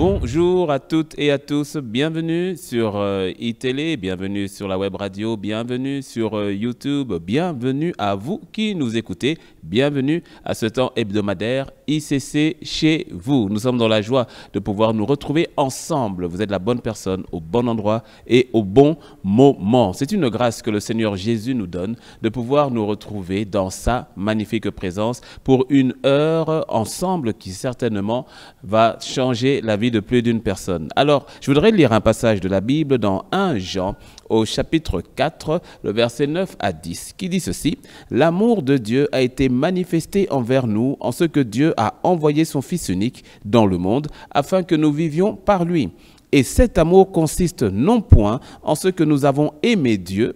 Bonjour à toutes et à tous, bienvenue sur iTélé, bienvenue sur la web radio, bienvenue sur YouTube, bienvenue à vous qui nous écoutez, bienvenue à ce temps hebdomadaire ICC chez vous. Nous sommes dans la joie de pouvoir nous retrouver ensemble. Vous êtes la bonne personne au bon endroit et au bon moment. C'est une grâce que le Seigneur Jésus nous donne de pouvoir nous retrouver dans sa magnifique présence pour une heure ensemble qui certainement va changer la vie de plus d'une personne. Alors, je voudrais lire un passage de la Bible dans 1 Jean au chapitre 4, le verset 9 à 10, qui dit ceci: « L'amour de Dieu a été manifesté envers nous en ce que Dieu a envoyé son Fils unique dans le monde afin que nous vivions par lui. Et cet amour consiste non point en ce que nous avons aimé Dieu,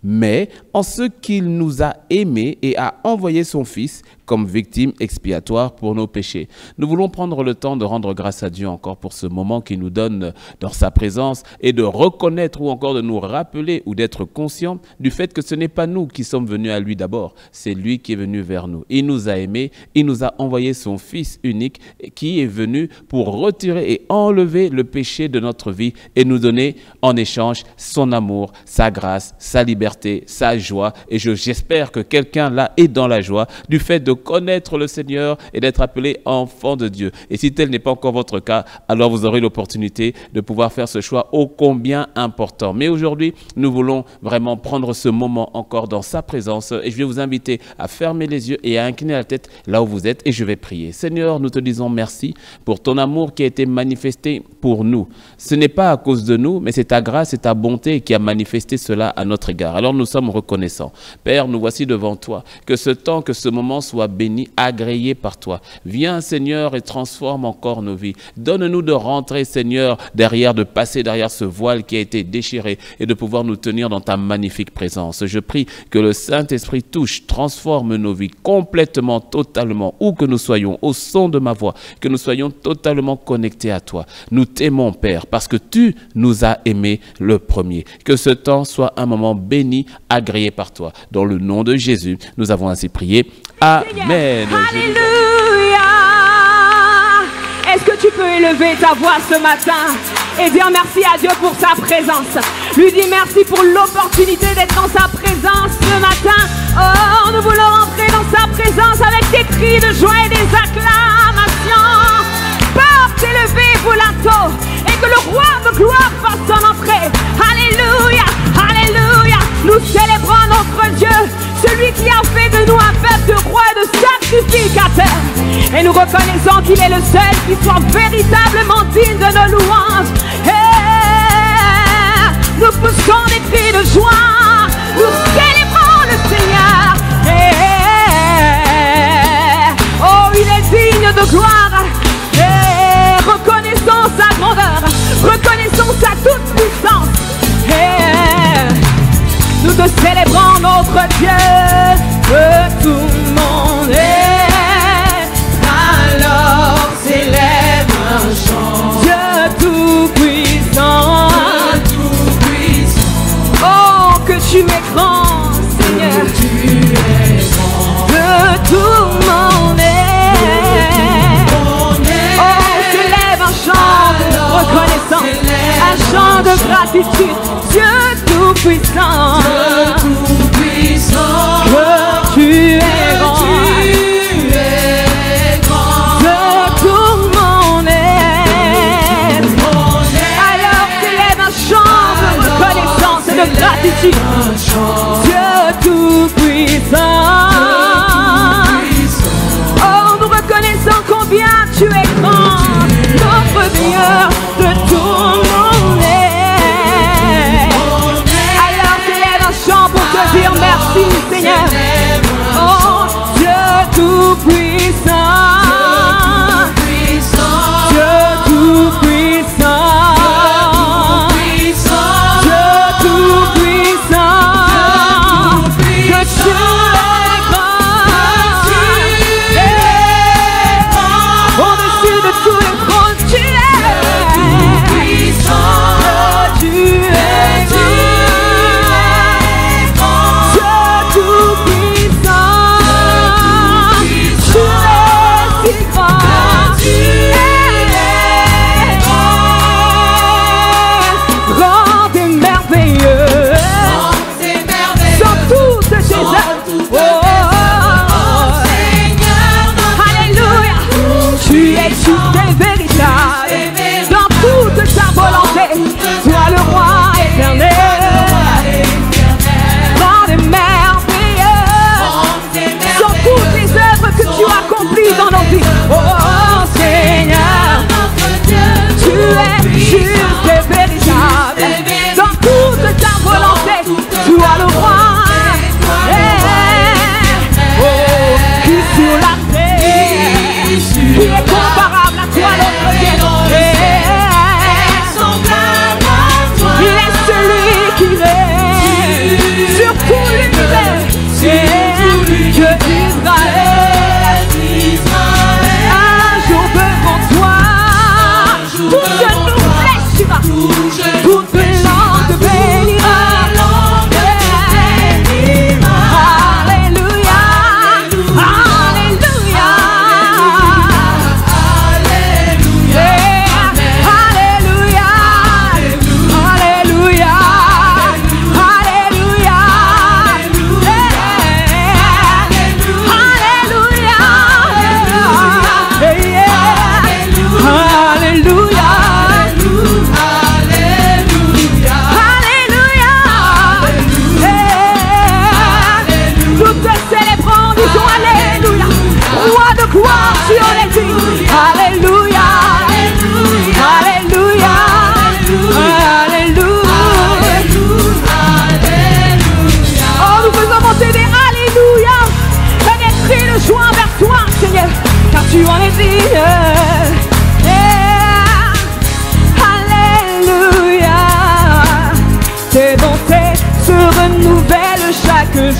mais en ce qu'il nous a aimés et a envoyé son Fils comme victime expiatoire pour nos péchés. » Nous voulons prendre le temps de rendre grâce à Dieu encore pour ce moment qu'il nous donne dans sa présence et de reconnaître ou encore de nous rappeler ou d'être conscient du fait que ce n'est pas nous qui sommes venus à lui d'abord, c'est lui qui est venu vers nous. Il nous a aimés, il nous a envoyé son Fils unique qui est venu pour retirer et enlever le péché de notre vie et nous donner en échange son amour, sa grâce, sa liberté, sa joie. Et j'espère que quelqu'un là est dans la joie du fait de connaître le Seigneur et d'être appelé enfant de Dieu. Et si tel n'est pas encore votre cas, alors vous aurez l'opportunité de pouvoir faire ce choix ô combien important. Mais aujourd'hui, nous voulons vraiment prendre ce moment encore dans sa présence et je vais vous inviter à fermer les yeux et à incliner la tête là où vous êtes et je vais prier. Seigneur, nous te disons merci pour ton amour qui a été manifesté pour nous. Ce n'est pas à cause de nous, mais c'est ta grâce et ta bonté qui a manifesté cela à notre égard. Alors nous sommes reconnaissants. Père, nous voici devant toi. Que ce temps, que ce moment soit béni, agréé par toi. Viens, Seigneur, et transforme encore nos vies. Donne-nous de rentrer, Seigneur, de passer derrière ce voile qui a été déchiré et de pouvoir nous tenir dans ta magnifique présence. Je prie que le Saint-Esprit touche, transforme nos vies complètement, totalement, où que nous soyons, au son de ma voix, que nous soyons totalement connectés à toi. Nous t'aimons, Père, parce que tu nous as aimés le premier. Que ce temps soit un moment béni, agréé par toi. Dans le nom de Jésus, nous avons ainsi prié. Amen. Alléluia. Est-ce que tu peux élever ta voix ce matin et dire merci à Dieu pour sa présence? Lui dis merci pour l'opportunité d'être dans sa présence ce matin. Oh, nous voulons entrer dans sa présence avec des cris de joie et des acclamations. Porte élevée, vous l'anneau, et que le roi de gloire fasse son entrée. Alléluia, alléluia. Nous célébrons notre Dieu, celui qui a fait de nous un peuple de rois et de sacrificateurs. Et nous reconnaissons qu'il est le seul qui soit véritablement digne de nos louanges. Et nous poussons des cris de joie, nous célébrons le Seigneur. Et oh, il est digne de gloire. Et reconnaissons sa grandeur, reconnaissons sa toute puissance. Et nous te célébrons notre Dieu, que tout le monde est. Alors s'élève un chant, Dieu tout-puissant, oh que tu es grand, Seigneur, tu es grand, que tout le monde est. Oh, s'élève un chant de reconnaissance, un chant de gratitude, Dieu tout-puissant, que tu es grand, que tout le monde est. Alors s'élève un chant de reconnaissance et de gratitude, Dieu tout-puissant. Oh, nous reconnaissons combien tu es grand, notre Dieu, de tout le monde est.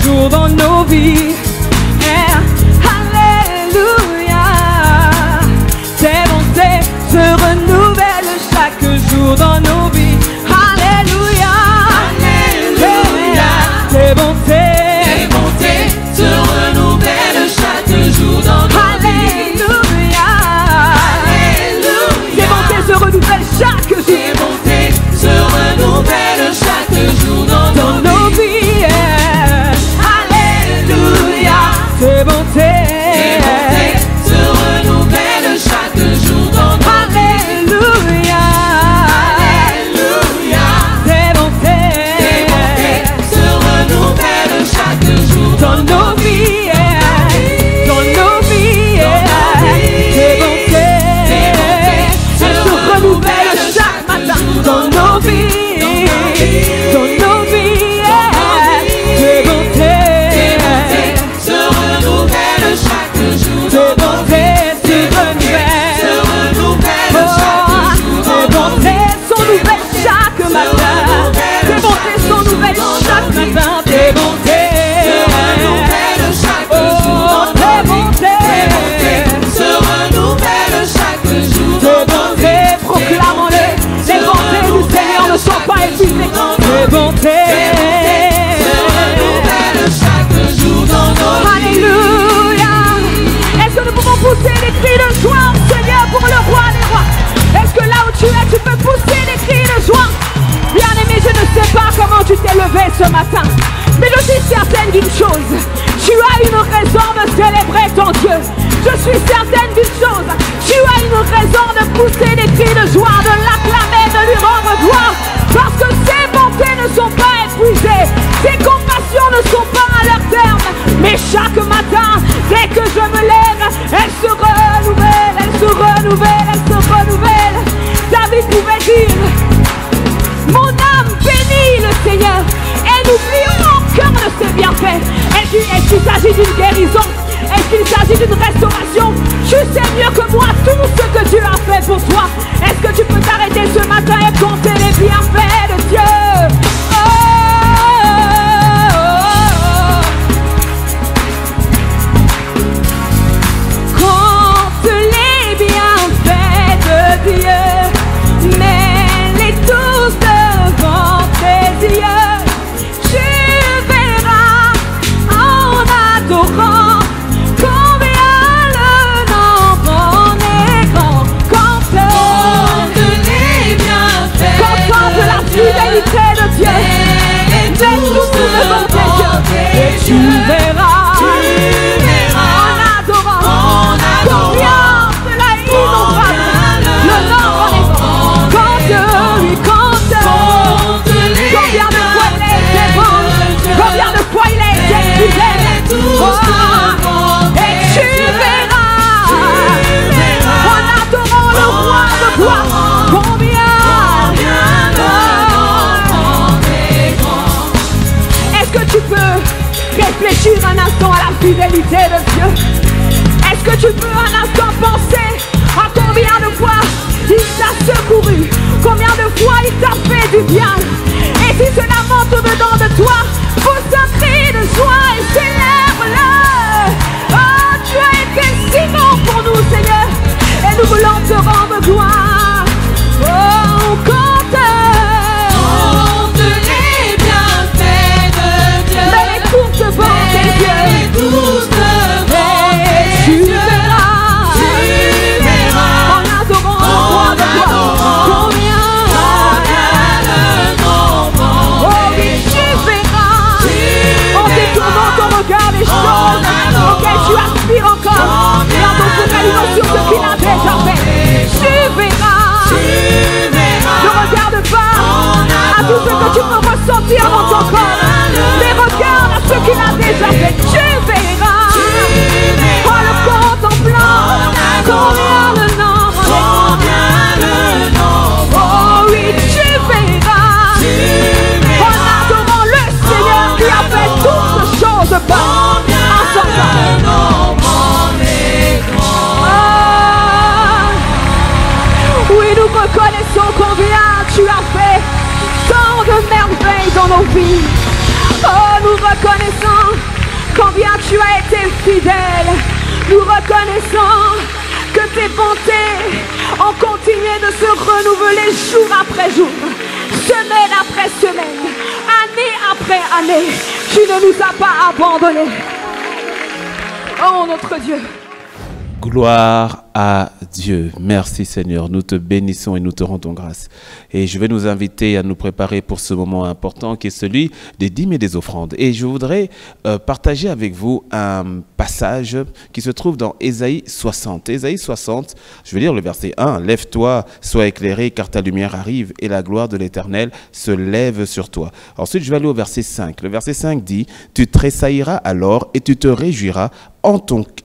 jour dans nos vies. Alléluia. Tes bontés se renouvellent chaque jour dans nos vies. Alléluia. Alléluia. Tes bontés se renouvellent chaque jour dans nos vies. Alléluia. Tes bontés se renouvellent chaque jour. Tes bontés se renouvellent chaque jour dans nos vies. Alléluia. Tes bontés se renouvellent chaque jour dans nos vies. Alléluia. Alléluia. Tes bontés se renouvellent chaque jour dans nos vies. Dans nos vies. Tes bontés se renouvellent chaque matin. Dans nos vies. Dans nos vies. Tes bontés se renouvellent chaque jour. tes bontés se renouvellent. Se renouvellent chaque jour. Tes bontés sont nouvelles chaque matin. Tes bontés sont nouvelles chaque matin. Tes bontés chaque jour. tes bontés Se renouvellent chaque jour. tes bontés, proclamons-le. Les bontés du Seigneur ne sont pas épuisées. Tes bontés Se renouvellent chaque jour dans nos vies. Alléluia. Est-ce que nous pouvons pousser des cris de joie au Seigneur pour le roi des rois? Est-ce que là où tu es, tu peux pousser des cris de joie? Bien-aimé, je ne sais pas comment tu t'es levé ce matin, mais je suis certaine d'une chose. Tu as une raison de célébrer ton Dieu. Je suis certaine d'une chose. Tu as une raison de pousser des cris de joie, de l'acclamer, de lui rendre gloire. Parce que ses bontés ne sont pas épuisées. Ses compassions ne sont pas à leur terme. Mais chaque matin, dès que je me lève, elles se renouvellent, elles se renouvellent, elles se renouvellent. David pouvait dire: mon âme bénit le Seigneur et n'oublions aucun de ses bienfaits. Est-ce qu'il s'agit d'une guérison? Est-ce qu'il s'agit d'une restauration? Tu sais mieux que moi tout ce que Dieu a fait pour toi. Est-ce que tu peux t'arrêter ce matin et compter les bienfaits de Dieu? Oh, compte les bienfaits de Dieu, mets-les tous devant tes yeux. Tu verras en adorant combien le nombre en est grand. Compte les bienfaits. Compte la fidélité de Dieu. Mets tous devant tes yeux. Et tu verras en adorant combien cela est innombrable. Le nombre en est grand. Compte lui, compte combien de fois il a été bon, combien de fois il a été fidèle. Oh, et tu verras en adorant le roi de gloire combien Est-ce que tu peux réfléchir un instant à la fidélité de Dieu? Est-ce que tu peux un instant penser à combien de fois il t'a secouru, combien de fois il t'a fait du bien? Et si cela monte au-dedans de toi, pousse un cri de joie et célèbre-le. Oh, tu as été si bon pour nous, Seigneur, et nous voulons te rendre gloire. Oh, compte les bienfaits de Dieu. mets-les tous devant tes yeux. Et tu verras en adorant le roi de gloire combien oh oui, tu verras en détournant ton regard des choses auxquelles tu aspires encore et en te focalisant sur ce qu'il a déjà fait. Tu verras. Ne regarde pas à tout ce que tu peux ressentir dans ton corps, mais regarde à ce qu'il a déjà fait. Tu verras en le contemplant combien le nombre oh oui, tu verras en adorant le Seigneur qui a fait toutes choses bonnes en son temps. Oui, nous reconnaissons combien tu as fait tant de merveilles dans nos vies. Oh, nous reconnaissons fidèle. Nous reconnaissons que tes bontés ont continué de se renouveler jour après jour, semaine après semaine, année après année. Tu ne nous as pas abandonnés. Oh notre Dieu. Gloire à Dieu. Merci Seigneur. Nous te bénissons et nous te rendons grâce. Et je vais nous inviter à nous préparer pour ce moment important qui est celui des dîmes et des offrandes. Et je voudrais partager avec vous un passage qui se trouve dans Ésaïe 60. Ésaïe 60, je vais lire le verset 1. « Lève-toi, sois éclairé, car ta lumière arrive et la gloire de l'Éternel se lève sur toi. » Ensuite, je vais aller au verset 5. Le verset 5 dit « Tu tressailliras alors et tu te réjouiras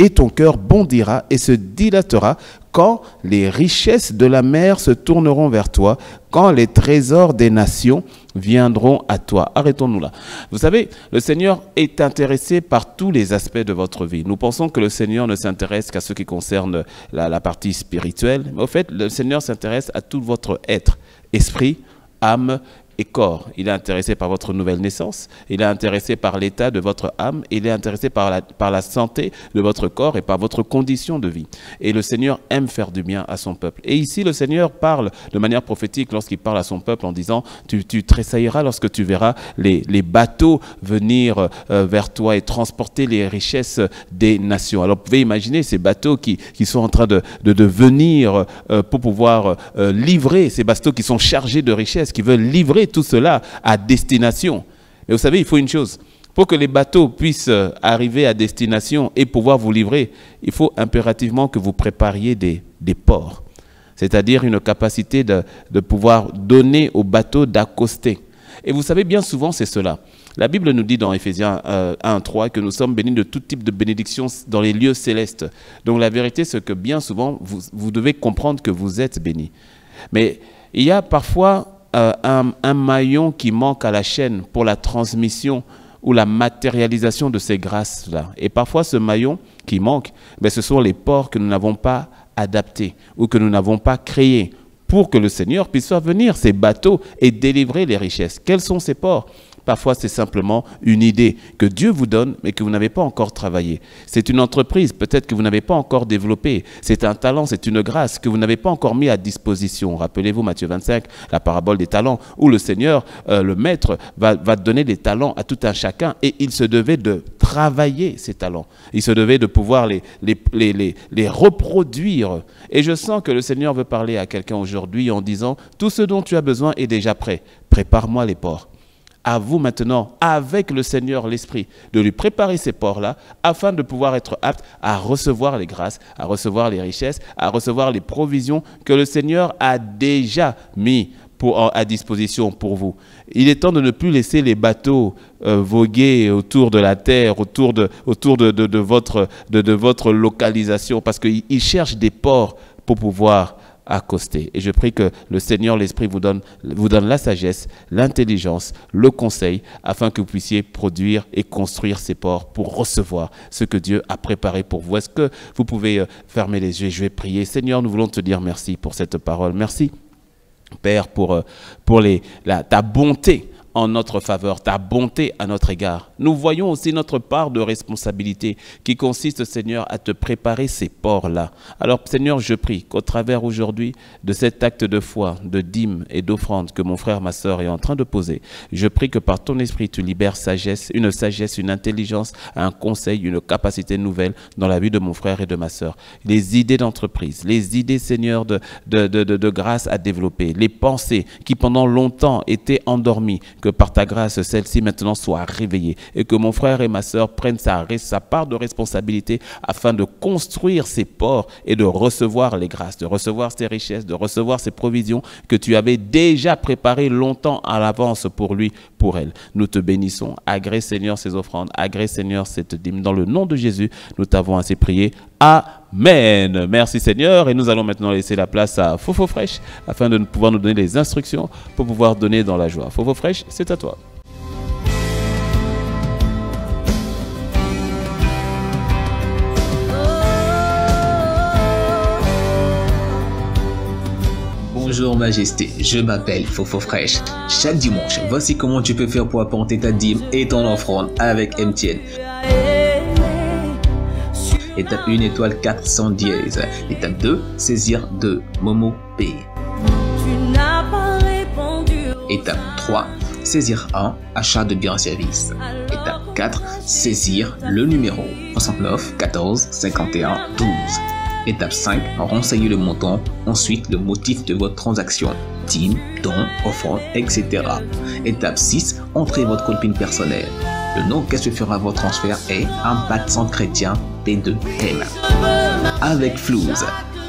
et ton cœur bondira et se dilatera quand les richesses de la mer se tourneront vers toi, quand les trésors des nations viendront à toi. » Arrêtons-nous là. Vous savez, le Seigneur est intéressé par tous les aspects de votre vie. Nous pensons que le Seigneur ne s'intéresse qu'à ce qui concerne la partie spirituelle. Mais au fait, le Seigneur s'intéresse à tout votre être, esprit, âme et corps. Il est intéressé par votre nouvelle naissance, il est intéressé par l'état de votre âme, il est intéressé par la santé de votre corps et par votre condition de vie. Et le Seigneur aime faire du bien à son peuple. Et ici, le Seigneur parle de manière prophétique lorsqu'il parle à son peuple en disant « Tu tressailleras lorsque tu verras les bateaux venir vers toi et transporter les richesses des nations. » Alors, vous pouvez imaginer ces bateaux qui sont en train de venir pour pouvoir livrer, ces bateaux qui sont chargés de richesses, qui veulent livrer tout cela à destination. Et vous savez, il faut une chose. Pour que les bateaux puissent arriver à destination et pouvoir vous livrer, il faut impérativement que vous prépariez des ports. C'est-à-dire une capacité de pouvoir donner aux bateaux d'accoster. Et vous savez, bien souvent, c'est cela. La Bible nous dit dans Éphésiens 1:3 que nous sommes bénis de tout type de bénédictions dans les lieux célestes. Donc la vérité, c'est que bien souvent, vous devez comprendre que vous êtes bénis. Mais il y a parfois un maillon qui manque à la chaîne pour la transmission ou la matérialisation de ces grâces-là. Et parfois, ce maillon qui manque, ce sont les ports que nous n'avons pas adaptés ou que nous n'avons pas créés pour que le Seigneur puisse faire venir ces bateaux et délivrer les richesses. Quels sont ces ports ? Parfois, c'est simplement une idée que Dieu vous donne, mais que vous n'avez pas encore travaillé. C'est une entreprise, peut-être que vous n'avez pas encore développée. C'est un talent, c'est une grâce que vous n'avez pas encore mis à disposition. Rappelez-vous Matthieu 25, la parabole des talents, où le Seigneur, le Maître, va donner des talents à tout un chacun et il se devait de travailler ces talents. Il se devait de pouvoir les reproduire. Et je sens que le Seigneur veut parler à quelqu'un aujourd'hui en disant « Tout ce dont tu as besoin est déjà prêt. Prépare-moi les ports. » À vous maintenant, avec le Seigneur, l'Esprit, de lui préparer ces ports-là, afin de pouvoir être apte à recevoir les grâces, à recevoir les richesses, à recevoir les provisions que le Seigneur a déjà mis à disposition pour vous. Il est temps de ne plus laisser les bateaux voguer autour de la terre, autour de votre localisation, parce qu'ils cherchent des ports pour pouvoir accoster. Et je prie que le Seigneur, l'Esprit vous donne la sagesse, l'intelligence, le conseil, afin que vous puissiez produire et construire ces ports pour recevoir ce que Dieu a préparé pour vous. Est-ce que vous pouvez fermer les yeux? Je vais prier. Seigneur, nous voulons te dire merci pour cette parole. Merci, Père, pour ta bonté en notre faveur, ta bonté à notre égard. Nous voyons aussi notre part de responsabilité qui consiste, Seigneur, à te préparer ces ports-là. Alors, Seigneur, je prie qu'au travers aujourd'hui de cet acte de foi, de dîme et d'offrande que mon frère, ma sœur est en train de poser, je prie que par ton esprit, tu libères une intelligence, un conseil, une capacité nouvelle dans la vie de mon frère et de ma sœur. Les idées d'entreprise, les idées, Seigneur, de grâce à développer, les pensées qui pendant longtemps étaient endormies, que par ta grâce, celle-ci maintenant soit réveillée et que mon frère et ma sœur prennent sa part de responsabilité afin de construire ces ports et de recevoir les grâces, de recevoir ces richesses, de recevoir ces provisions que tu avais déjà préparées longtemps à l'avance pour lui, pour elle. Nous te bénissons. Agrée, Seigneur, ces offrandes. Agrée, Seigneur, cette dîme. Dans le nom de Jésus, nous t'avons ainsi prié. Amen. Merci Seigneur. Et nous allons maintenant laisser la place à Fofo Fraîche afin de pouvoir nous donner les instructions pour pouvoir donner dans la joie. Fofo Fraîche, c'est à toi. Bonjour Majesté, je m'appelle Fofo Fraîche. Chaque dimanche, voici comment tu peux faire pour apporter ta dîme et ton offrande avec MTN. Étape 1, étoile 400 dièse. Étape 2, saisir 2, Momo P. Tu n'as pas répondu. Étape 3, saisir 1, achat de biens et services. Étape 4, saisir le numéro 69 14 51 12. Étape 5, renseigner le montant, ensuite le motif de votre transaction, dîme, don, offrande, etc. Étape 6, entrez votre code PIN personnel. Le nom qu'est-ce que fera votre transfert est Impact Centre Chrétien P2M. Avec Flouze,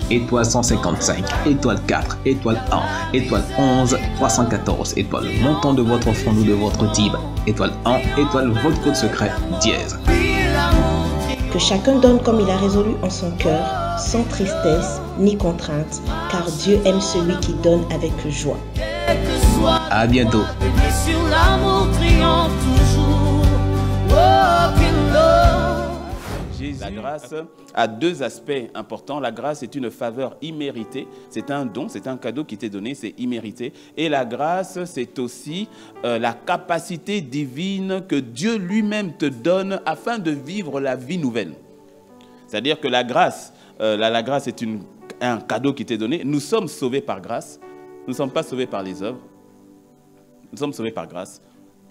étoile 155, étoile 4, étoile 1, étoile 11, 314, étoile le montant de votre offrande ou de votre dîme, étoile 1, étoile votre code secret, dièse. Que chacun donne comme il a résolu en son cœur, sans tristesse ni contrainte, car Dieu aime celui qui donne avec joie. À bientôt. Sur l'amour triomphe toujours. Walk in love. Jésus, la grâce a deux aspects importants. La grâce est une faveur imméritée. C'est un don, c'est un cadeau qui t'est donné, c'est immérité. Et la grâce, c'est aussi la capacité divine que Dieu lui-même te donne afin de vivre la vie nouvelle. C'est-à-dire que la grâce, la grâce est un cadeau qui t'est donné. Nous sommes sauvés par grâce. Nous ne sommes pas sauvés par les œuvres. Nous sommes sauvés par grâce.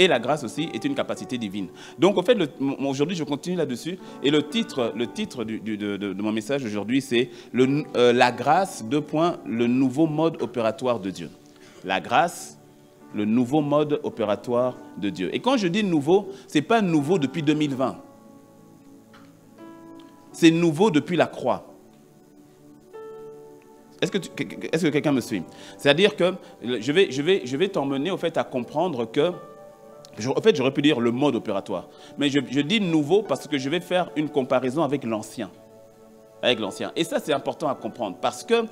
Et la grâce aussi est une capacité divine. Donc, en fait, aujourd'hui, je continue là-dessus. Et le titre de mon message aujourd'hui, c'est la grâce, le nouveau mode opératoire de Dieu. La grâce, le nouveau mode opératoire de Dieu. Et quand je dis nouveau, ce n'est pas nouveau depuis 2020. C'est nouveau depuis la croix. Est-ce que quelqu'un me suit? C'est-à-dire que je vais t'emmener au fait à comprendre que en fait, j'aurais pu dire le mode opératoire. Mais je dis nouveau parce que je vais faire une comparaison avec l'ancien. Et ça, c'est important à comprendre. Parce que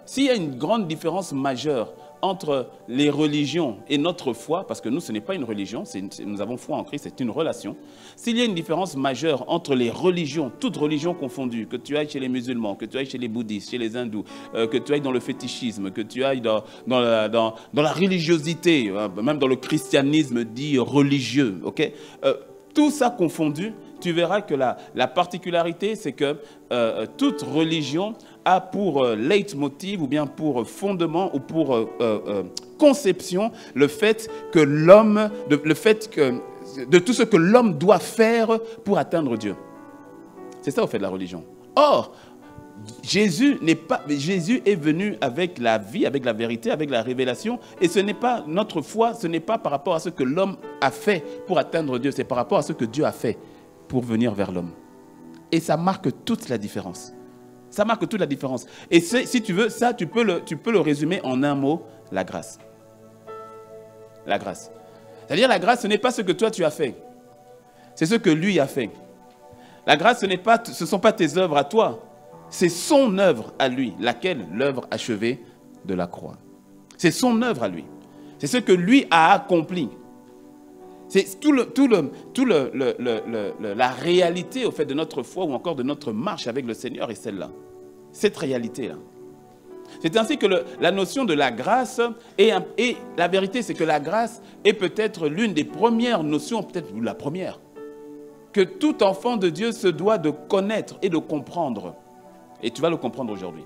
s'il y a une grande différence majeure entre les religions et notre foi, parce que nous, ce n'est pas une religion, nous avons foi en Christ, c'est une relation. S'il y a une différence majeure entre les religions, toutes religions confondues, que tu ailles chez les musulmans, que tu ailles chez les bouddhistes, chez les hindous, que tu ailles dans le fétichisme, que tu ailles dans la religiosité, même dans le christianisme dit religieux, ok? Tout ça confondu, tu verras que la particularité, c'est que toute religion a pour leitmotiv ou bien pour fondement ou pour conception le fait que de tout ce que l'homme doit faire pour atteindre Dieu. C'est ça au fait de la religion. Or, Jésus est venu avec la vie, avec la vérité, avec la révélation, et ce n'est pas notre foi, ce n'est pas par rapport à ce que l'homme a fait pour atteindre Dieu, c'est par rapport à ce que Dieu a fait pour venir vers l'homme. Et ça marque toute la différence. Ça marque toute la différence. Et si tu veux, ça, tu peux le résumer en un mot, la grâce. La grâce. C'est-à-dire la grâce, ce n'est pas ce que toi tu as fait. C'est ce que lui a fait. La grâce, ce ne sont pas tes œuvres à toi. C'est son œuvre à lui, laquelle l'œuvre achevée de la croix. C'est son œuvre à lui. C'est ce que lui a accompli. C'est la réalité au fait de notre foi ou encore de notre marche avec le Seigneur est celle-là. Cette réalité-là. C'est ainsi que la notion de la grâce et la vérité, c'est que la grâce est peut-être l'une des premières notions, peut-être la première, que tout enfant de Dieu se doit de connaître et de comprendre. Et tu vas le comprendre aujourd'hui.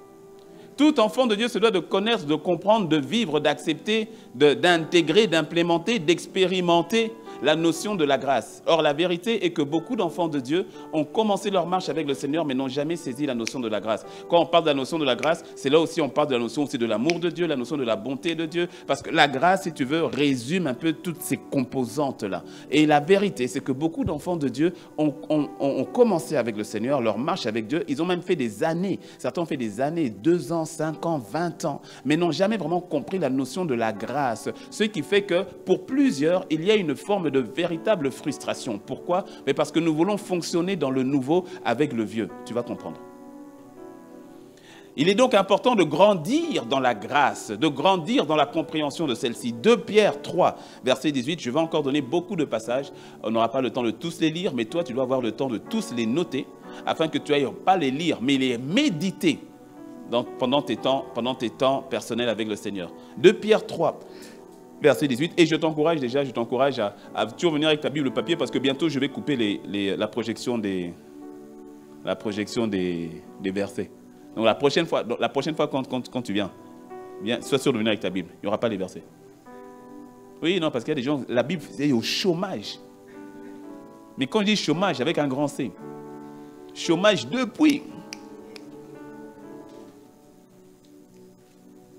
Tout enfant de Dieu se doit de connaître, de comprendre, de vivre, d'accepter, d'intégrer, d'implémenter, d'expérimenter la notion de la grâce. Or, la vérité est que beaucoup d'enfants de Dieu ont commencé leur marche avec le Seigneur, mais n'ont jamais saisi la notion de la grâce. Quand on parle de la notion de la grâce, c'est là aussi on parle de la notion aussi de l'amour de Dieu, la notion de la bonté de Dieu, parce que la grâce, si tu veux, résume un peu toutes ces composantes-là. Et la vérité, c'est que beaucoup d'enfants de Dieu ont commencé avec le Seigneur, leur marche avec Dieu. Ils ont même fait des années. Certains ont fait des années, 2 ans, 5 ans, 20 ans, mais n'ont jamais vraiment compris la notion de la grâce. Ce qui fait que pour plusieurs, il y a une forme de véritable frustration. Pourquoi? Mais parce que nous voulons fonctionner dans le nouveau avec le vieux. Tu vas comprendre. Il est donc important de grandir dans la grâce, de grandir dans la compréhension de celle-ci. 2 Pierre 3, verset 18, je vais encore donner beaucoup de passages. On n'aura pas le temps de tous les lire, mais toi, tu dois avoir le temps de tous les noter, afin que tu n'ailles pas les lire, mais les méditer pendant tes temps personnels avec le Seigneur. 2 Pierre 3, verset 18. Et je t'encourage à toujours venir avec ta Bible papier, parce que bientôt, je vais couper la projection des la projection des versets. Donc la prochaine fois quand tu viens, sois sûr de venir avec ta Bible. Il n'y aura pas les versets. Oui, non, parce qu'il y a des gens, la Bible c'est au chômage. Mais quand je dis chômage, avec un grand C, chômage depuis.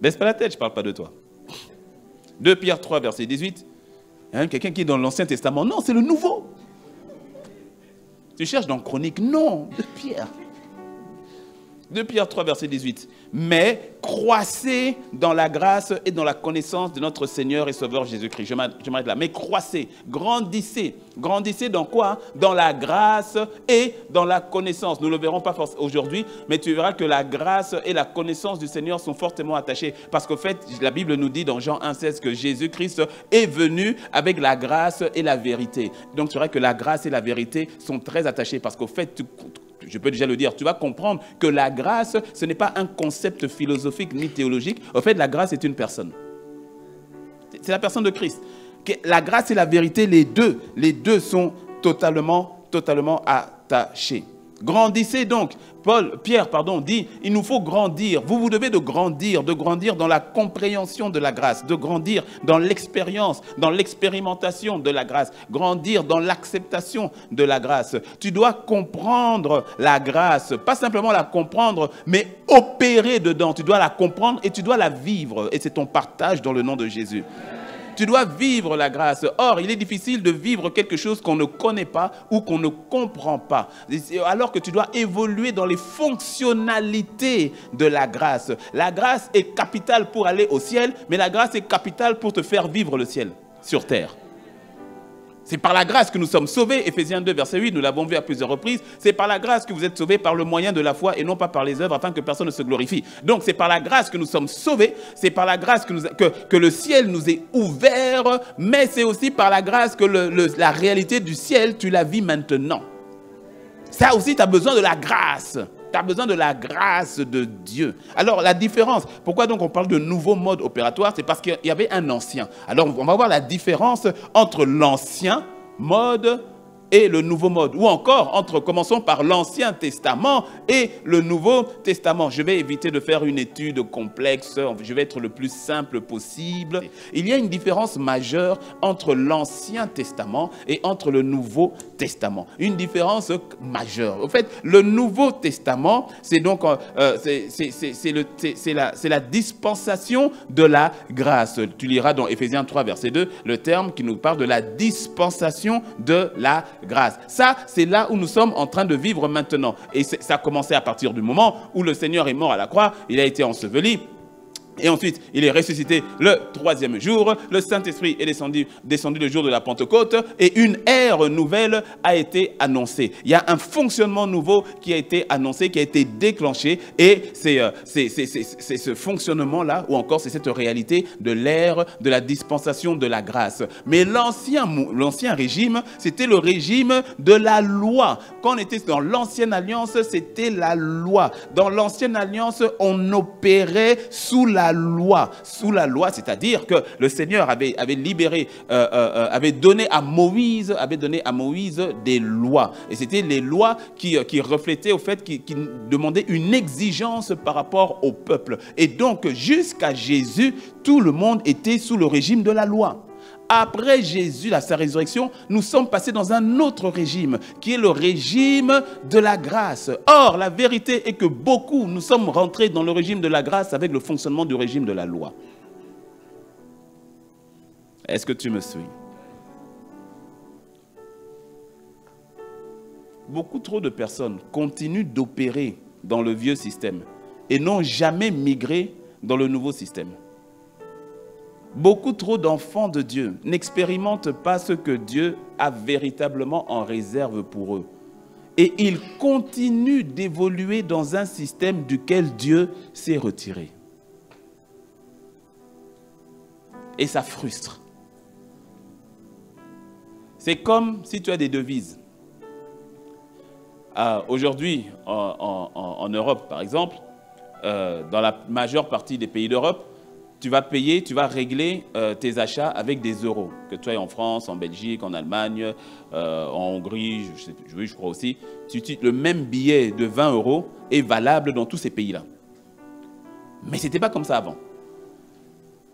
Baisse pas la tête, je ne parle pas de toi. 2 Pierre 3, verset 18. Hein, quelqu'un qui est dans l'Ancien Testament. Non, c'est le Nouveau. Tu cherches dans Chronique. Non, 2 Pierre. 2 Pierre 3, verset 18. Mais croissez dans la grâce et dans la connaissance de notre Seigneur et Sauveur Jésus-Christ. Je m'arrête là. Mais croissez, grandissez. Grandissez dans quoi? Dans la grâce et dans la connaissance. Nous ne le verrons pas aujourd'hui, mais tu verras que la grâce et la connaissance du Seigneur sont fortement attachées. Parce qu'au fait, la Bible nous dit dans Jean 1,16 que Jésus-Christ est venu avec la grâce et la vérité. Donc tu verras que la grâce et la vérité sont très attachées. Parce qu'au fait, je peux déjà le dire, tu vas comprendre que la grâce, ce n'est pas un concept philosophique ni théologique. Au fait, la grâce est une personne. C'est la personne de Christ. La grâce et la vérité, les deux sont totalement attachés. Grandissez donc. Pierre dit, il nous faut grandir. Vous devez de grandir dans la compréhension de la grâce, de grandir dans l'expérience, dans l'expérimentation de la grâce, grandir dans l'acceptation de la grâce. Tu dois comprendre la grâce, pas simplement la comprendre, mais opérer dedans. Tu dois la comprendre et tu dois la vivre. Et c'est ton partage dans le nom de Jésus. Tu dois vivre la grâce. Or, il est difficile de vivre quelque chose qu'on ne connaît pas ou qu'on ne comprend pas. Alors que tu dois évoluer dans les fonctionnalités de la grâce. La grâce est capitale pour aller au ciel, mais la grâce est capitale pour te faire vivre le ciel sur terre. C'est par la grâce que nous sommes sauvés. Éphésiens 2, verset 8, nous l'avons vu à plusieurs reprises. C'est par la grâce que vous êtes sauvés par le moyen de la foi et non pas par les œuvres afin que personne ne se glorifie. Donc c'est par la grâce que nous sommes sauvés. C'est par la grâce que le ciel nous est ouvert. Mais c'est aussi par la grâce que la réalité du ciel, tu la vis maintenant. Ça aussi, tu as besoin de la grâce. Tu as besoin de la grâce de Dieu. Alors, la différence, pourquoi donc on parle de nouveau mode opératoire? C'est parce qu'il y avait un ancien. Alors, on va voir la différence entre l'ancien mode et le nouveau mode. Ou encore, commençons par l'Ancien Testament et le Nouveau Testament. Je vais éviter de faire une étude complexe. Je vais être le plus simple possible. Il y a une différence majeure entre l'Ancien Testament et entre le Nouveau Testament. Une différence majeure. En fait, le Nouveau Testament, c'est donc c'est la dispensation de la grâce. Tu liras dans Éphésiens 3, verset 2, le terme qui nous parle de la dispensation de la grâce. Ça, c'est là où nous sommes en train de vivre maintenant. Et ça a commencé à partir du moment où le Seigneur est mort à la croix, il a été enseveli. Et ensuite, il est ressuscité le 3e jour. Le Saint-Esprit est descendu le jour de la Pentecôte et une ère nouvelle a été annoncée. Il y a un fonctionnement nouveau qui a été annoncé, qui a été déclenché et c'est ce fonctionnement-là ou encore c'est cette réalité de l'ère de la dispensation de la grâce. Mais l'ancien régime, c'était le régime de la loi. Quand on était dans l'ancienne alliance, c'était la loi. Dans l'ancienne alliance, on opérait sous la loi, c'est-à-dire que le Seigneur avait libéré, avait donné à Moïse des lois. Et c'était les lois qui reflétaient au fait, qui demandaient une exigence par rapport au peuple. Et donc, jusqu'à Jésus, tout le monde était sous le régime de la loi. Après Jésus, à sa résurrection, nous sommes passés dans un autre régime, qui est le régime de la grâce. Or, la vérité est que nous sommes rentrés dans le régime de la grâce avec le fonctionnement du régime de la loi. Est-ce que tu me suis? Beaucoup trop de personnes continuent d'opérer dans le vieux système et n'ont jamais migré dans le nouveau système. Beaucoup trop d'enfants de Dieu n'expérimentent pas ce que Dieu a véritablement en réserve pour eux. Et ils continuent d'évoluer dans un système duquel Dieu s'est retiré. Et ça frustre. C'est comme si tu as des devises. Aujourd'hui, en Europe, par exemple, dans la majeure partie des pays d'Europe, tu vas payer, tu vas régler tes achats avec des euros. Que tu sois en France, en Belgique, en Allemagne, en Hongrie, je crois aussi. Le même billet de 20 € est valable dans tous ces pays-là. Mais ce n'était pas comme ça avant.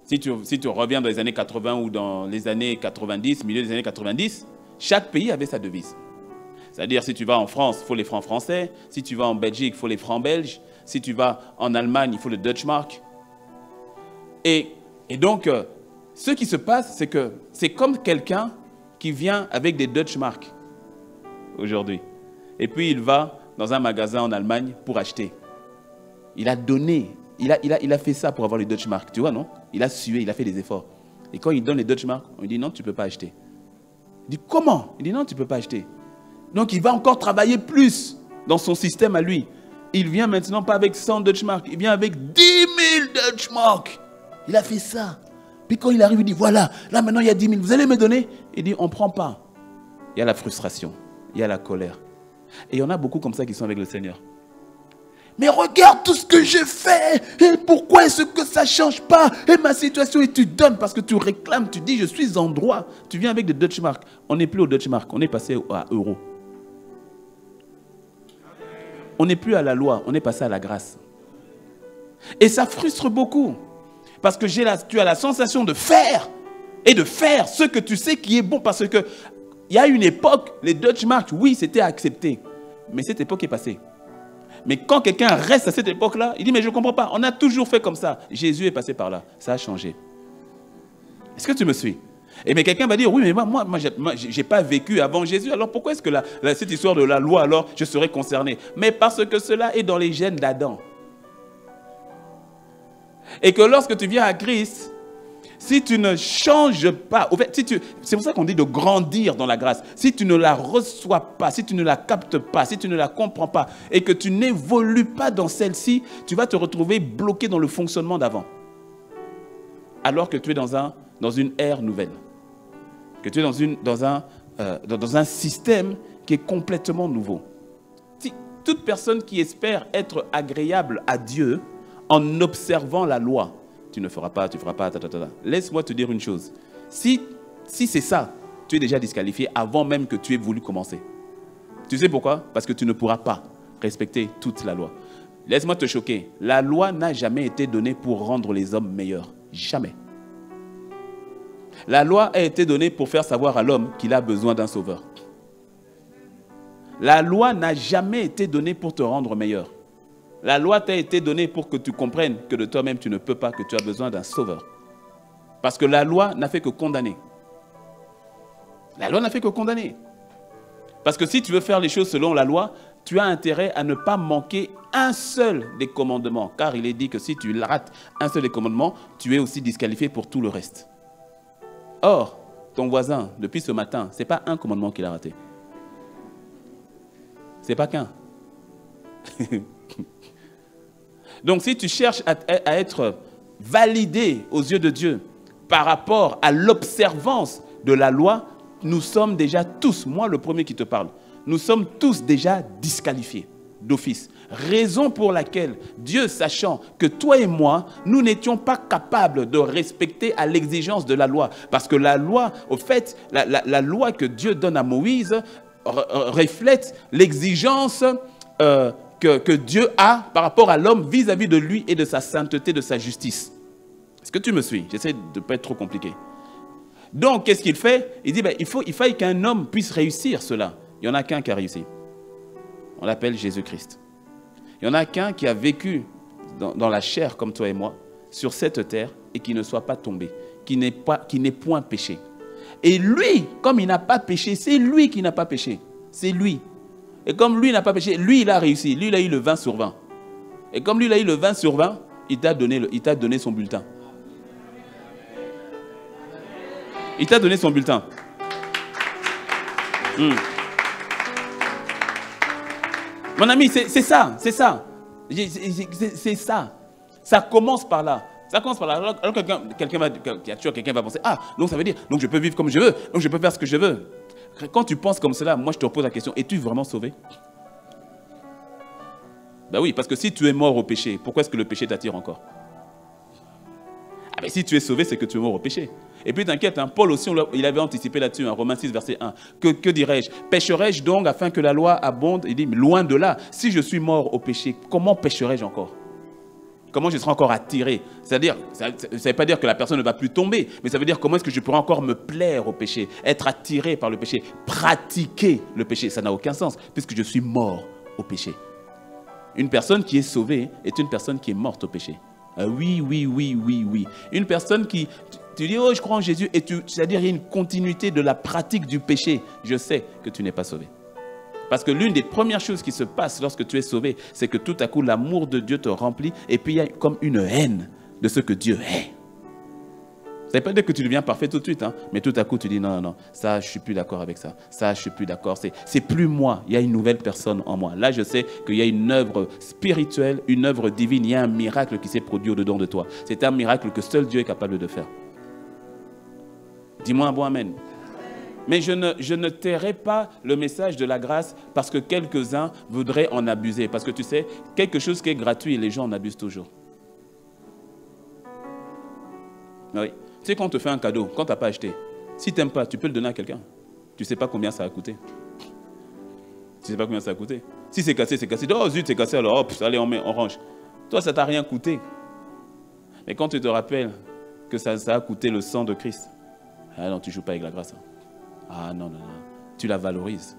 Si tu reviens dans les années 80 ou dans les années 90, milieu des années 90, chaque pays avait sa devise. C'est-à-dire, si tu vas en France, il faut les francs français. Si tu vas en Belgique, il faut les francs belges. Si tu vas en Allemagne, il faut le Deutschmark. Et donc, ce qui se passe, c'est que c'est comme quelqu'un qui vient avec des Deutschmark aujourd'hui. Et puis, il va dans un magasin en Allemagne pour acheter. Il a donné, il a fait ça pour avoir les Deutschmark. Tu vois, non? Il a sué, il a fait des efforts. Et quand il donne les Deutschmark, on lui dit non, tu ne peux pas acheter. Il dit comment? Il dit non, tu ne peux pas acheter. Donc, il va encore travailler plus dans son système à lui. Il vient maintenant pas avec 100 Deutschmark, il vient avec 10 000 Deutschmark. Il a fait ça. Puis quand il arrive, il dit, voilà, là maintenant il y a 10 000, vous allez me donner? Il dit, on ne prend pas. Il y a la frustration, il y a la colère. Et il y en a beaucoup comme ça qui sont avec le Seigneur. Mais regarde tout ce que j'ai fait. Et pourquoi est-ce que ça ne change pas? Et ma situation, et tu donnes parce que tu réclames, tu dis, je suis en droit. Tu viens avec des Deutschmark. On n'est plus au Deutschmark, on est passé à euro. On n'est plus à la loi, on est passé à la grâce. Et ça frustre beaucoup. Parce que tu as la sensation de faire. Et de faire ce que tu sais qui est bon. Parce qu'il y a une époque, les Deutschmark, oui, c'était accepté. Mais cette époque est passée. Mais quand quelqu'un reste à cette époque-là, il dit, mais je ne comprends pas. On a toujours fait comme ça. Jésus est passé par là. Ça a changé. Est-ce que tu me suis? Et mais quelqu'un va dire, oui, mais moi je n'ai pas vécu avant Jésus. Alors pourquoi est-ce que cette histoire de la loi, alors, je serais concerné? Mais parce que cela est dans les gènes d'Adam. Et que lorsque tu viens à Christ, si tu ne changes pas, en fait, c'est pour ça qu'on dit de grandir dans la grâce. Si tu ne la reçois pas, si tu ne la captes pas, si tu ne la comprends pas, et que tu n'évolues pas dans celle-ci, tu vas te retrouver bloqué dans le fonctionnement d'avant. Alors que tu es dans une ère nouvelle. Que tu es dans un système qui est complètement nouveau. Si toute personne qui espère être agréable à Dieu en observant la loi, tu ne feras pas, tu ne feras pas, Laisse-moi te dire une chose. Si c'est ça, tu es déjà disqualifié avant même que tu aies voulu commencer. Tu sais pourquoi? Parce que tu ne pourras pas respecter toute la loi. Laisse-moi te choquer. La loi n'a jamais été donnée pour rendre les hommes meilleurs. Jamais. La loi a été donnée pour faire savoir à l'homme qu'il a besoin d'un sauveur. La loi n'a jamais été donnée pour te rendre meilleur. La loi t'a été donnée pour que tu comprennes que de toi-même tu ne peux pas, que tu as besoin d'un sauveur. Parce que la loi n'a fait que condamner. La loi n'a fait que condamner. Parce que si tu veux faire les choses selon la loi, tu as intérêt à ne pas manquer un seul des commandements. Car il est dit que si tu rates un seul des commandements, tu es aussi disqualifié pour tout le reste. Or, ton voisin, depuis ce matin, ce n'est pas un commandement qu'il a raté. Ce n'est pas qu'un. Donc, si tu cherches à être validé aux yeux de Dieu par rapport à l'observance de la loi, nous sommes déjà tous, moi le premier qui te parle, nous sommes tous déjà disqualifiés d'office. Raison pour laquelle Dieu, sachant que toi et moi, nous n'étions pas capables de respecter à l'exigence de la loi. Parce que la loi, au fait, la loi que Dieu donne à Moïse reflète l'exigence que Dieu a par rapport à l'homme vis-à-vis de lui et de sa sainteté, de sa justice. Est-ce que tu me suis? J'essaie de ne pas être trop compliqué. Donc, qu'est-ce qu'il fait? Il dit, il faille qu'un homme puisse réussir cela. Il n'y en a qu'un qui a réussi. On l'appelle Jésus-Christ. Il n'y en a qu'un qui a vécu dans la chair comme toi et moi, sur cette terre, et qui ne soit pas tombé, qui n'ait point péché. Et lui, comme il n'a pas péché, c'est lui qui n'a pas péché. C'est lui. Et comme lui n'a pas péché, lui, il a réussi. Lui, il a eu le 20 sur 20. Et comme lui, il a eu le 20 sur 20, il t'a donné son bulletin. Il t'a donné son bulletin. Mon ami, c'est ça, c'est ça. C'est ça. Ça commence par là. Ça commence par là. Alors quelqu'un va penser, ah, donc ça veut dire, donc je peux vivre comme je veux, donc je peux faire ce que je veux. Quand tu penses comme cela, moi je te pose la question, es-tu vraiment sauvé? Ben oui, parce que si tu es mort au péché, pourquoi est-ce que le péché t'attire encore? Ah, mais si tu es sauvé, c'est que tu es mort au péché. Et puis t'inquiète, hein, Paul aussi, il avait anticipé là-dessus, hein, Romains 6, verset 1. Que dirais-je? Pécherai-je donc afin que la loi abonde? Il dit, loin de là, si je suis mort au péché, comment pécherai-je encore? Comment je serai encore attiré? C'est-à-dire, ça ne veut pas dire que la personne ne va plus tomber, mais ça veut dire comment est-ce que je pourrai encore me plaire au péché, être attiré par le péché, pratiquer le péché. Ça n'a aucun sens, puisque je suis mort au péché. Une personne qui est sauvée est une personne qui est morte au péché. Oui. Une personne qui... Tu dis, oh, je crois en Jésus, et c'est-à-dire il y a une continuité de la pratique du péché. Je sais que tu n'es pas sauvé. Parce que l'une des premières choses qui se passe lorsque tu es sauvé, c'est que tout à coup, l'amour de Dieu te remplit, et puis il y a comme une haine de ce que Dieu est. Ça ne veut pas dire que tu deviens parfait tout de suite, hein, mais tout à coup, tu dis, non, ça, je ne suis plus d'accord avec ça. Ça, je ne suis plus d'accord. C'est plus moi, il y a une nouvelle personne en moi. Là, je sais qu'il y a une œuvre spirituelle, une œuvre divine, il y a un miracle qui s'est produit au-dedans de toi. C'est un miracle que seul Dieu est capable de faire. Dis-moi un bon amen. Mais je ne tairai pas le message de la grâce parce que quelques-uns voudraient en abuser. Parce que tu sais, quelque chose qui est gratuit, les gens en abusent toujours. Oui. Tu sais, quand on te fait un cadeau, quand tu n'as pas acheté, si tu n'aimes pas, tu peux le donner à quelqu'un. Tu ne sais pas combien ça va coûter. Tu ne sais pas combien ça va coûter. Si c'est cassé, c'est cassé. Oh zut, c'est cassé, alors hop, allez, on range. Toi, ça ne t'a rien coûté. Mais quand tu te rappelles que ça a coûté le sang de Christ, ah non, tu ne joues pas avec la grâce. Hein. Ah non. Tu la valorises.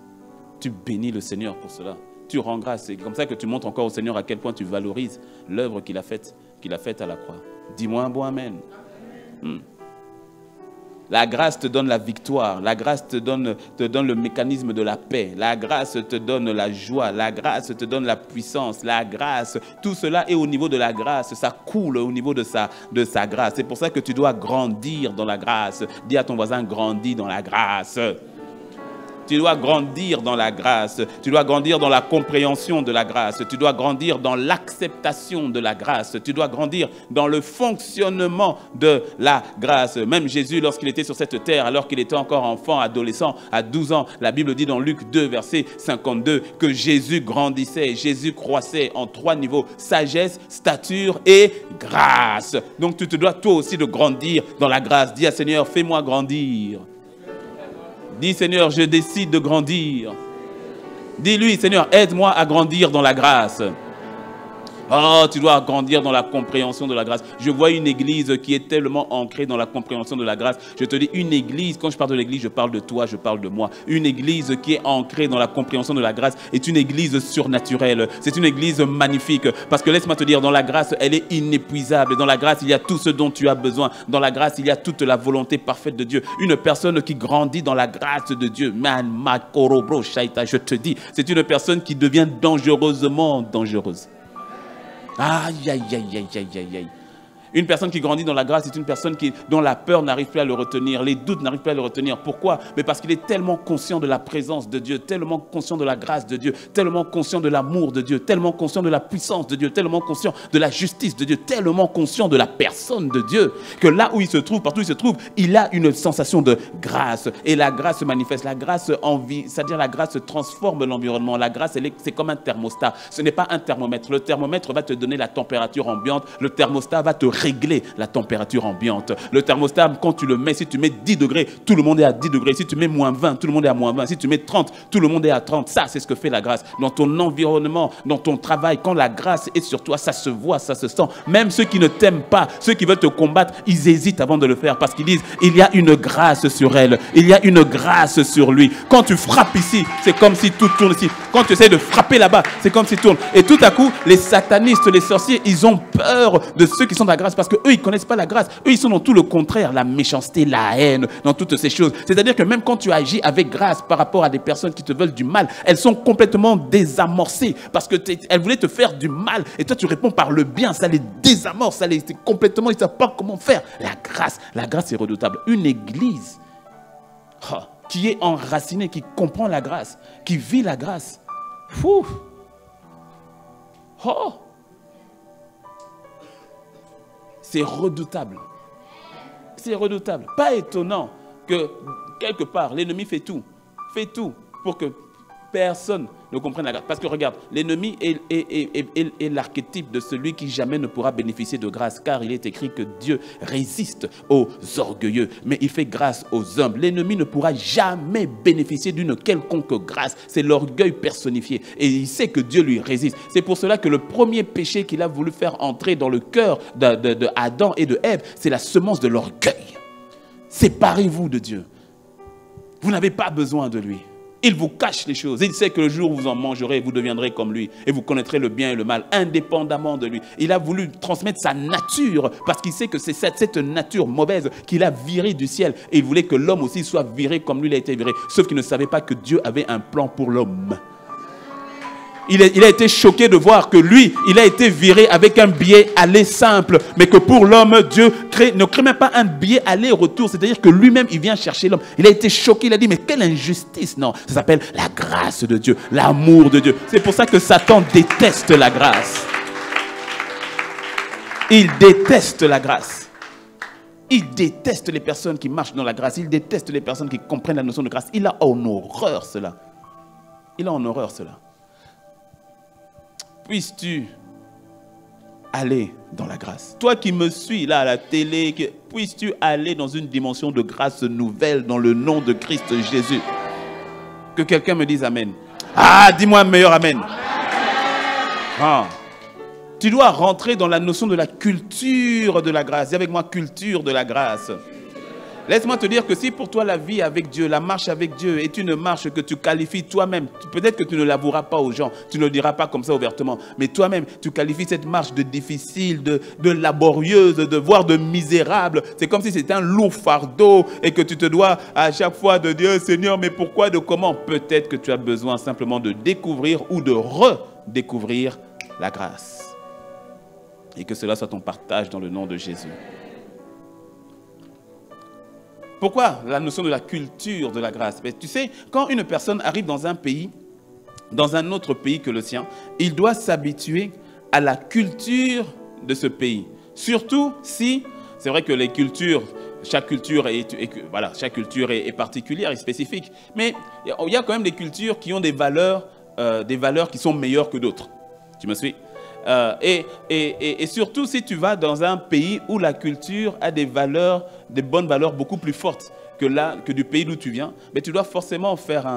Tu bénis le Seigneur pour cela. Tu rends grâce. C'est comme ça que tu montres encore au Seigneur à quel point tu valorises l'œuvre qu'il a faite à la croix. Dis-moi un bon amen. La grâce te donne la victoire. La grâce te donne le mécanisme de la paix. La grâce te donne la joie. La grâce te donne la puissance. La grâce, tout cela est au niveau de la grâce. Ça coule au niveau de sa grâce. C'est pour ça que tu dois grandir dans la grâce. Dis à ton voisin, grandis dans la grâce. Tu dois grandir dans la grâce. Tu dois grandir dans la compréhension de la grâce. Tu dois grandir dans l'acceptation de la grâce. Tu dois grandir dans le fonctionnement de la grâce. Même Jésus, lorsqu'il était sur cette terre, alors qu'il était encore enfant, adolescent, à 12 ans, la Bible dit dans Luc 2, verset 52, que Jésus grandissait, Jésus croissait en 3 niveaux, sagesse, stature et grâce. Donc tu te dois toi aussi de grandir dans la grâce. Dis à Seigneur, fais-moi grandir. Dis Seigneur, je décide de grandir. Dis-lui, Seigneur, aide-moi à grandir dans la grâce. Oh, tu dois grandir dans la compréhension de la grâce. Je vois une église qui est tellement ancrée dans la compréhension de la grâce. Je te dis, une église, quand je parle de l'église, je parle de toi, je parle de moi. Une église qui est ancrée dans la compréhension de la grâce est une église surnaturelle. C'est une église magnifique. Parce que laisse-moi te dire, dans la grâce, elle est inépuisable. Dans la grâce, il y a tout ce dont tu as besoin. Dans la grâce, il y a toute la volonté parfaite de Dieu. Une personne qui grandit dans la grâce de Dieu, je te dis, c'est une personne qui devient dangereusement dangereuse. Aïe. Une personne qui grandit dans la grâce, c'est une personne dont la peur n'arrive plus à le retenir, les doutes n'arrivent plus à le retenir. Pourquoi? Mais parce qu'il est tellement conscient de la présence de Dieu, tellement conscient de la grâce de Dieu, tellement conscient de l'amour de Dieu, tellement conscient de la puissance de Dieu, tellement conscient de la justice de Dieu, tellement conscient de la personne de Dieu, que là où il se trouve, partout où il se trouve, il a une sensation de grâce. Et la grâce se manifeste, la grâce c'est-à-dire la grâce transforme l'environnement. La grâce, c'est comme un thermostat. Ce n'est pas un thermomètre. Le thermomètre va te donner la température ambiante. Le thermostat va te régler la température ambiante. Le thermostat, quand tu le mets, si tu mets 10 degrés, tout le monde est à 10 degrés. Si tu mets moins 20, tout le monde est à moins 20. Si tu mets 30, tout le monde est à 30. Ça, c'est ce que fait la grâce. Dans ton environnement, dans ton travail, quand la grâce est sur toi, ça se voit, ça se sent. Même ceux qui ne t'aiment pas, ceux qui veulent te combattre, ils hésitent avant de le faire parce qu'ils disent, il y a une grâce sur elle. Il y a une grâce sur lui. Quand tu frappes ici, c'est comme si tout tourne ici. Quand tu essaies de frapper là-bas, c'est comme si tout tourne. Et tout à coup, les satanistes, les sorciers, ils ont peur de ceux qui sont dans la grâce parce qu'eux, ils ne connaissent pas la grâce. Eux, ils sont dans tout le contraire, la méchanceté, la haine, dans toutes ces choses. C'est-à-dire que même quand tu agis avec grâce par rapport à des personnes qui te veulent du mal, elles sont complètement désamorcées parce qu'elles voulaient te faire du mal et toi, tu réponds par le bien. Ça les désamorce, c'est complètement, ils ne savent pas comment faire. La grâce est redoutable. Une église qui est enracinée, qui comprend la grâce, qui vit la grâce. Fou. C'est redoutable. C'est redoutable. Pas étonnant que, quelque part, l'ennemi fait tout pour que personne ne comprenne la grâce. Parce que regarde, l'ennemi est l'archétype de celui qui jamais ne pourra bénéficier de grâce, car il est écrit que Dieu résiste aux orgueilleux, mais il fait grâce aux humbles. L'ennemi ne pourra jamais bénéficier d'une quelconque grâce. C'est l'orgueil personnifié. Et il sait que Dieu lui résiste. C'est pour cela que le premier péché qu'il a voulu faire entrer dans le cœur d'Adam et de Ève, c'est la semence de l'orgueil. Séparez-vous de Dieu. Vous n'avez pas besoin de lui. Il vous cache les choses. Il sait que le jour où vous en mangerez, vous deviendrez comme lui. Et vous connaîtrez le bien et le mal, indépendamment de lui. Il a voulu transmettre sa nature, parce qu'il sait que c'est cette nature mauvaise qu'il a virée du ciel. Et il voulait que l'homme aussi soit viré comme lui, il a été viré. Sauf qu'il ne savait pas que Dieu avait un plan pour l'homme. Il a été choqué de voir que lui, il a été viré avec un billet aller simple. Mais que pour l'homme, Dieu ne crée même pas un billet aller-retour. C'est-à-dire que lui-même, il vient chercher l'homme. Il a été choqué, il a dit, mais quelle injustice. Non, ça s'appelle la grâce de Dieu, l'amour de Dieu. C'est pour ça que Satan déteste la grâce. Il déteste la grâce. Il déteste les personnes qui marchent dans la grâce. Il déteste les personnes qui comprennent la notion de grâce. Il a en horreur cela. Il a en horreur cela. Puisses-tu aller dans la grâce? Toi qui me suis là à la télé, puisses-tu aller dans une dimension de grâce nouvelle dans le nom de Christ Jésus? Que quelqu'un me dise Amen. Ah, dis-moi un meilleur Amen. Ah. Tu dois rentrer dans la notion de la culture de la grâce. Dis avec moi, culture de la grâce. Laisse-moi te dire que si pour toi la vie avec Dieu, la marche avec Dieu est une marche que tu qualifies toi-même, peut-être que tu ne l'avoueras pas aux gens, tu ne le diras pas comme ça ouvertement, mais toi-même, tu qualifies cette marche de difficile, de laborieuse, voire de misérable. C'est comme si c'était un lourd fardeau et que tu te dois à chaque fois de dire, Seigneur, mais pourquoi, de comment? Peut-être que tu as besoin simplement de découvrir ou de redécouvrir la grâce. Et que cela soit ton partage dans le nom de Jésus. Pourquoi la notion de la culture de la grâce? Mais tu sais, quand une personne arrive dans un pays, dans un autre pays que le sien, il doit s'habituer à la culture de ce pays. Surtout si, c'est vrai que les cultures, chaque culture est particulière et spécifique, mais il y a quand même des cultures qui ont des valeurs qui sont meilleures que d'autres. Tu me suis? Et surtout si tu vas dans un pays où la culture a des valeurs, des bonnes valeurs beaucoup plus fortes que du pays d'où tu viens, mais tu dois forcément faire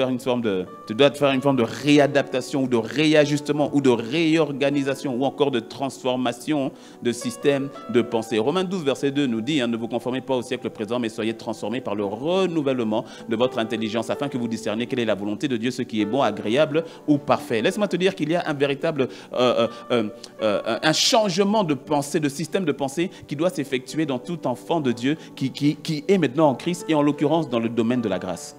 une forme de réadaptation ou de réajustement ou de réorganisation ou encore de transformation de système de pensée. Romains 12, verset 2 nous dit, ne vous conformez pas au siècle présent, mais soyez transformés par le renouvellement de votre intelligence afin que vous discerniez quelle est la volonté de Dieu, ce qui est bon, agréable ou parfait. Laisse-moi te dire qu'il y a un véritable un changement de pensée, de système de pensée qui doit s'effectuer dans tout enfant de Dieu qui est maintenant en Christ et en l'occurrence dans le domaine de la grâce.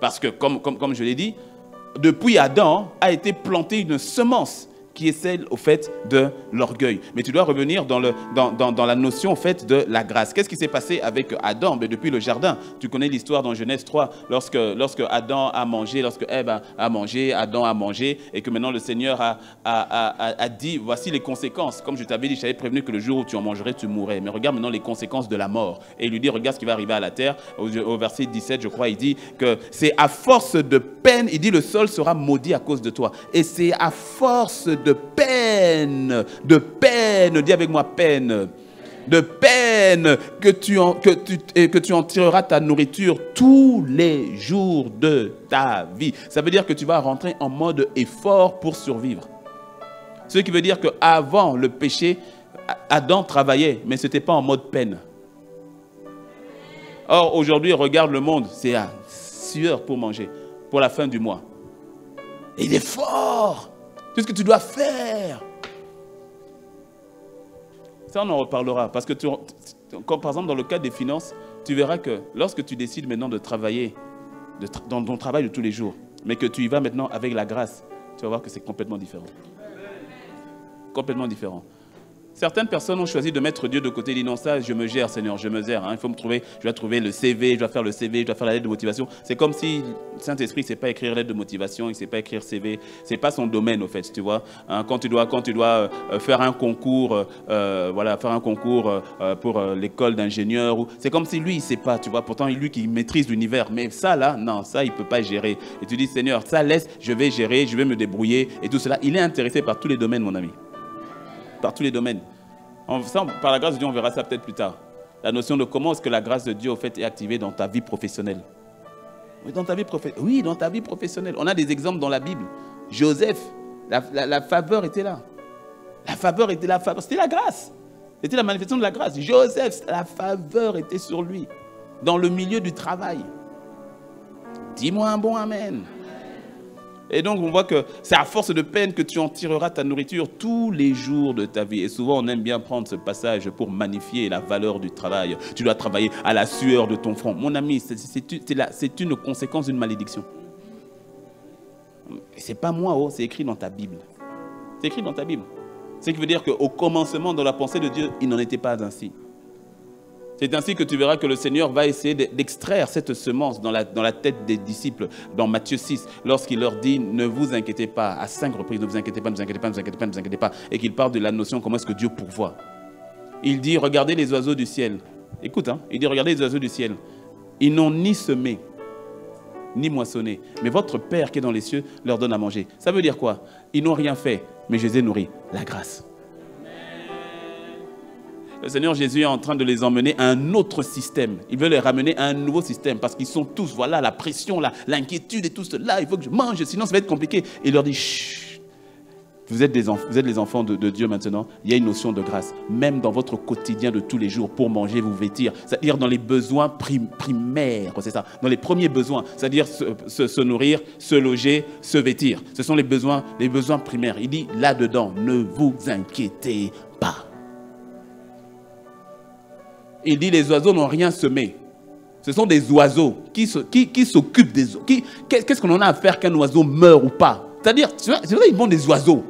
Parce que, comme je l'ai dit, depuis Adam a été plantée une semence qui est celle, au fait, de l'orgueil. Mais tu dois revenir dans la notion, au fait, de la grâce. Qu'est-ce qui s'est passé avec Adam? Depuis le jardin, tu connais l'histoire dans Genèse 3, lorsque Adam a mangé, lorsque Ève a mangé, Adam a mangé, et que maintenant le Seigneur a dit, voici les conséquences. Comme je t'avais dit, je t'avais prévenu que le jour où tu en mangerais, tu mourrais. Mais regarde maintenant les conséquences de la mort. Et il lui dit, regarde ce qui va arriver à la terre. Au verset 17, je crois, il dit que c'est à force de peine, il dit, le sol sera maudit à cause de toi. Et c'est à force de peine, dis avec moi peine, de peine que tu en tireras ta nourriture tous les jours de ta vie. Ça veut dire que tu vas rentrer en mode effort pour survivre. Ce qui veut dire qu'avant le péché, Adam travaillait, mais ce n'était pas en mode peine. Or, aujourd'hui, regarde le monde, c'est à sueur pour manger, pour la fin du mois. Et il est fort. Tout ce que tu dois faire. Ça, on en reparlera. Parce que, comme par exemple dans le cas des finances, tu verras que lorsque tu décides maintenant de travailler dans ton travail de tous les jours, mais que tu y vas maintenant avec la grâce, tu vas voir que c'est complètement différent. Complètement différent. Certaines personnes ont choisi de mettre Dieu de côté. Ils disent non, ça, je me gère, Seigneur, je me gère. Hein. Il faut me trouver, je dois trouver le CV, je dois faire le CV, je dois faire la lettre de motivation. C'est comme si le Saint-Esprit ne sait pas écrire lettre de motivation, il ne sait pas écrire CV. Ce n'est pas son domaine, au fait, tu vois. Hein, quand tu dois faire un concours, pour l'école d'ingénieur, c'est comme si lui, il ne sait pas, tu vois. Pourtant, lui qui maîtrise l'univers. Mais ça, là, non, ça, il ne peut pas gérer. Et tu dis, Seigneur, ça laisse, je vais gérer, je vais me débrouiller et tout cela. Il est intéressé par tous les domaines, mon ami. Par tous les domaines. Par la grâce de Dieu, on verra ça peut-être plus tard. La notion de comment est-ce que la grâce de Dieu, au fait, est activée dans ta vie professionnelle. Oui, dans ta vie professionnelle. On a des exemples dans la Bible. Joseph, la faveur était là. La faveur était la faveur. C'était la grâce. C'était la manifestation de la grâce. Joseph, la faveur était sur lui. Dans le milieu du travail. Dis-moi un bon amen. Et donc, on voit que c'est à force de peine que tu en tireras ta nourriture tous les jours de ta vie. Et souvent, on aime bien prendre ce passage pour magnifier la valeur du travail. Tu dois travailler à la sueur de ton front. Mon ami, c'est une conséquence d'une malédiction. Et ce n'est pas moi, c'est écrit dans ta Bible. C'est écrit dans ta Bible. Ce qui veut dire qu'au commencement, dans la pensée de Dieu, il n'en était pas ainsi. C'est ainsi que tu verras que le Seigneur va essayer d'extraire cette semence dans la tête des disciples, dans Matthieu 6, lorsqu'il leur dit « Ne vous inquiétez pas », à 5 reprises, « Ne vous inquiétez pas, ne vous inquiétez pas, ne vous inquiétez pas, ne vous inquiétez pas », et qu'il parle de la notion comment est-ce que Dieu pourvoit. Il dit « Regardez les oiseaux du ciel ». Écoute, hein, il dit « Regardez les oiseaux du ciel. Ils n'ont ni semé, ni moissonné, mais votre Père qui est dans les cieux leur donne à manger. » Ça veut dire quoi? Ils n'ont rien fait, mais je les ai nourris. La grâce. Le Seigneur Jésus est en train de les emmener à un autre système. Il veut les ramener à un nouveau système parce qu'ils sont tous, voilà, la pression, l'inquiétude et tout cela. Il faut que je mange, sinon ça va être compliqué. Et il leur dit, chut, vous êtes les enfants de Dieu maintenant. Il y a une notion de grâce, même dans votre quotidien de tous les jours, pour manger, vous vêtir. C'est-à-dire dans les besoins primaires, c'est ça. Dans les premiers besoins, c'est-à-dire se nourrir, se loger, se vêtir. Ce sont les besoins primaires. Il dit là-dedans, ne vous inquiétez pas. Il dit les oiseaux n'ont rien semé. Ce sont des oiseaux qui s'occupent des oiseaux. Qu'est-ce qu'on en a à faire qu'un oiseau meure ou pas? C'est-à-dire, c'est vrai, ils vendent des oiseaux.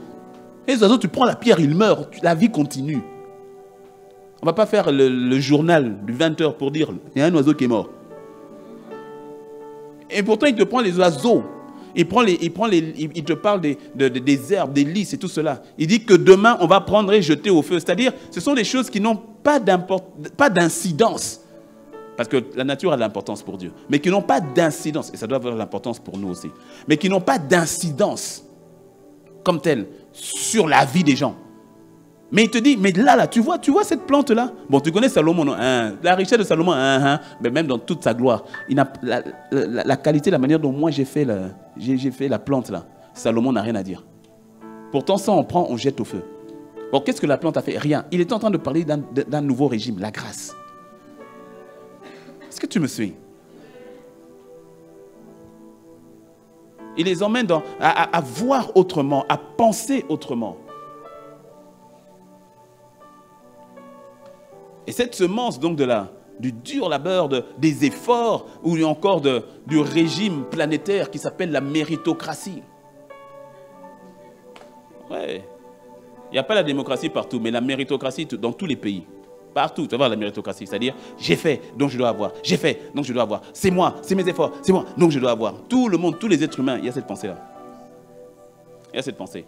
Et les oiseaux, tu prends la pierre, ils meurent. La vie continue. On ne va pas faire le journal du 20h pour dire il y a un oiseau qui est mort. Et pourtant, il te prend les oiseaux. Il te parle des herbes, des lys et tout cela. Il dit que demain, on va prendre et jeter au feu. C'est-à-dire, ce sont des choses qui n'ont pas d'incidence. Parce que la nature a de l'importance pour Dieu. Mais qui n'ont pas d'incidence. Et ça doit avoir de l'importance pour nous aussi. Mais qui n'ont pas d'incidence comme telle sur la vie des gens. Mais il te dit, mais là, tu vois cette plante-là? Bon, tu connais Salomon, non? La richesse de Salomon, mais même dans toute sa gloire. Il a la qualité, la manière dont moi j'ai fait la plante-là. Salomon n'a rien à dire. Pourtant, ça, on prend, on jette au feu. Bon, qu'est-ce que la plante a fait? Rien. Il est en train de parler d'un nouveau régime, la grâce. Est-ce que tu me suis? Il les emmène à voir autrement, à penser autrement. Et cette semence donc du dur labeur, des efforts, ou encore du régime planétaire qui s'appelle la méritocratie. Ouais. Il n'y a pas la démocratie partout, mais la méritocratie dans tous les pays. Partout, tu vas voir la méritocratie. C'est-à-dire, j'ai fait, donc je dois avoir. J'ai fait, donc je dois avoir. C'est moi, c'est mes efforts, c'est moi, donc je dois avoir. Tout le monde, tous les êtres humains, il y a cette pensée-là. Il y a cette pensée.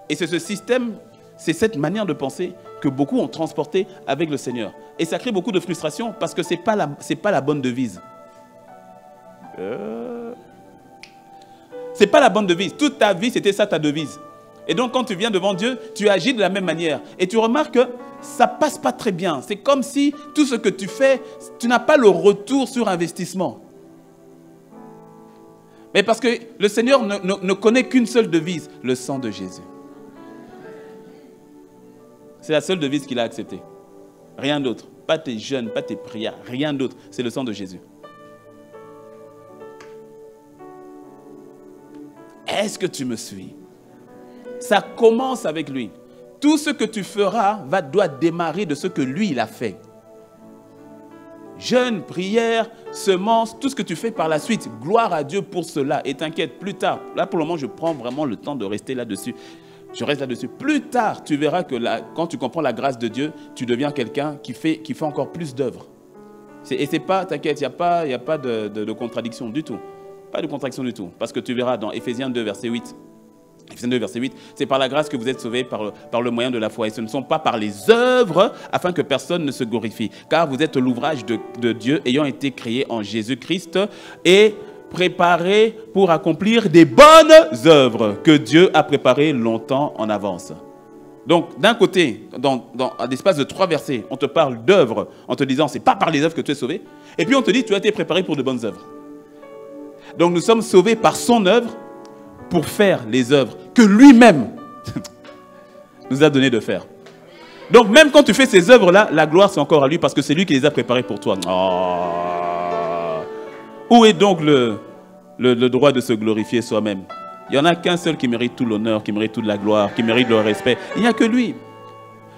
Et c'est ce système, c'est cette manière de penser que beaucoup ont transporté avec le Seigneur. Et ça crée beaucoup de frustration parce que ce n'est pas la bonne devise. C'est pas la bonne devise. Toute ta vie, c'était ça ta devise. Et donc, quand tu viens devant Dieu, tu agis de la même manière. Et tu remarques que ça ne passe pas très bien. C'est comme si tout ce que tu fais, tu n'as pas le retour sur investissement. Mais parce que le Seigneur ne connaît qu'une seule devise, le sang de Jésus. C'est la seule devise qu'il a acceptée. Rien d'autre. Pas tes jeûnes, pas tes prières, rien d'autre. C'est le sang de Jésus. Est-ce que tu me suis? Ça commence avec lui. Tout ce que tu feras doit démarrer de ce que lui, il a fait. Jeûne, prière, semence, tout ce que tu fais par la suite. Gloire à Dieu pour cela. Et t'inquiète, plus tard, là pour le moment, je prends vraiment le temps de rester là-dessus. Je reste là-dessus. Plus tard, tu verras que quand tu comprends la grâce de Dieu, tu deviens quelqu'un qui fait encore plus d'œuvres. Et c'est pas, t'inquiète, il n'y a pas de contradiction du tout. Pas de contradiction du tout. Parce que tu verras dans Éphésiens 2, verset 8, Éphésiens 2, verset 8, c'est par la grâce que vous êtes sauvés par le moyen de la foi. Et ce ne sont pas par les œuvres afin que personne ne se glorifie. Car vous êtes l'ouvrage de Dieu ayant été créé en Jésus-Christ et préparé pour accomplir des bonnes œuvres que Dieu a préparées longtemps en avance. Donc, d'un côté, dans l'espace de 3 versets, on te parle d'œuvres en te disant, c'est pas par les œuvres que tu es sauvé. Et puis on te dit, tu as été préparé pour de bonnes œuvres. Donc, nous sommes sauvés par son œuvre pour faire les œuvres que lui-même nous a donné de faire. Donc, même quand tu fais ces œuvres-là, la gloire, c'est encore à lui parce que c'est lui qui les a préparées pour toi. Oh. Où est donc le droit de se glorifier soi-même? Il n'y en a qu'un seul qui mérite tout l'honneur, qui mérite toute la gloire, qui mérite le respect. Il n'y a que lui.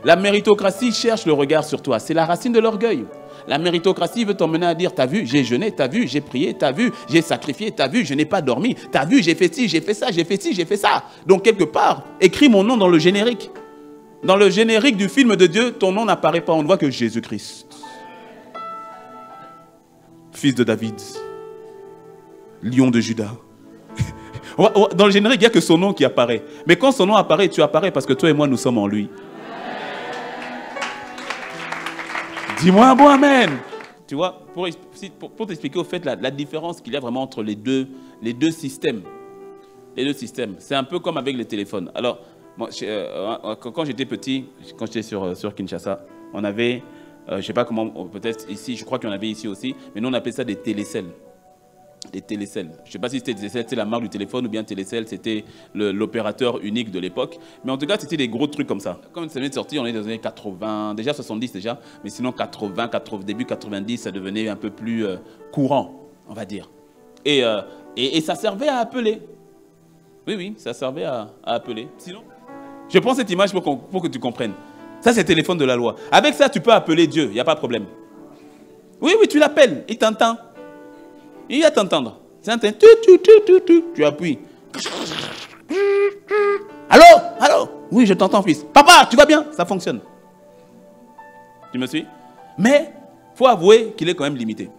La méritocratie cherche le regard sur toi. C'est la racine de l'orgueil. La méritocratie veut t'emmener à dire, t'as vu, j'ai jeûné, t'as vu, j'ai prié, t'as vu, j'ai sacrifié, t'as vu, je n'ai pas dormi, t'as vu, j'ai fait ci, j'ai fait ça, j'ai fait ci, j'ai fait ça. Donc quelque part, écris mon nom dans le générique. Dans le générique du film de Dieu, ton nom n'apparaît pas. On ne voit que Jésus-Christ. Fils de David. Lion de Juda. Dans le générique, il n'y a que son nom qui apparaît. Mais quand son nom apparaît, tu apparais parce que toi et moi, nous sommes en lui. Dis-moi un bon amen. Tu vois, pour t'expliquer au fait la différence qu'il y a vraiment entre les deux systèmes. Les deux systèmes. C'est un peu comme avec les téléphones. Alors, moi, quand j'étais petit, quand j'étais sur Kinshasa, on avait, je ne sais pas comment, peut-être ici, je crois qu'il y en avait ici aussi, mais nous on appelait ça des télécelles. Des télécelles. Je ne sais pas si c'était la marque du téléphone ou bien Télécel, c'était l'opérateur unique de l'époque. Mais en tout cas, c'était des gros trucs comme ça. Quand ça venait de sortir, on est dans les années 80, déjà 70 déjà, mais sinon 80, début 90, ça devenait un peu plus courant, on va dire. Et ça servait à appeler. Oui, ça servait à appeler. Sinon, je prends cette image pour que tu comprennes. Ça, c'est le téléphone de la loi. Avec ça, tu peux appeler Dieu, il n'y a pas de problème. Oui, tu l'appelles, il t'entend. Il va t'entendre. Tu appuies. Allô? Oui, je t'entends, fils. Papa, tu vas bien? Ça fonctionne. Tu me suis? Mais il faut avouer qu'il est quand même limité.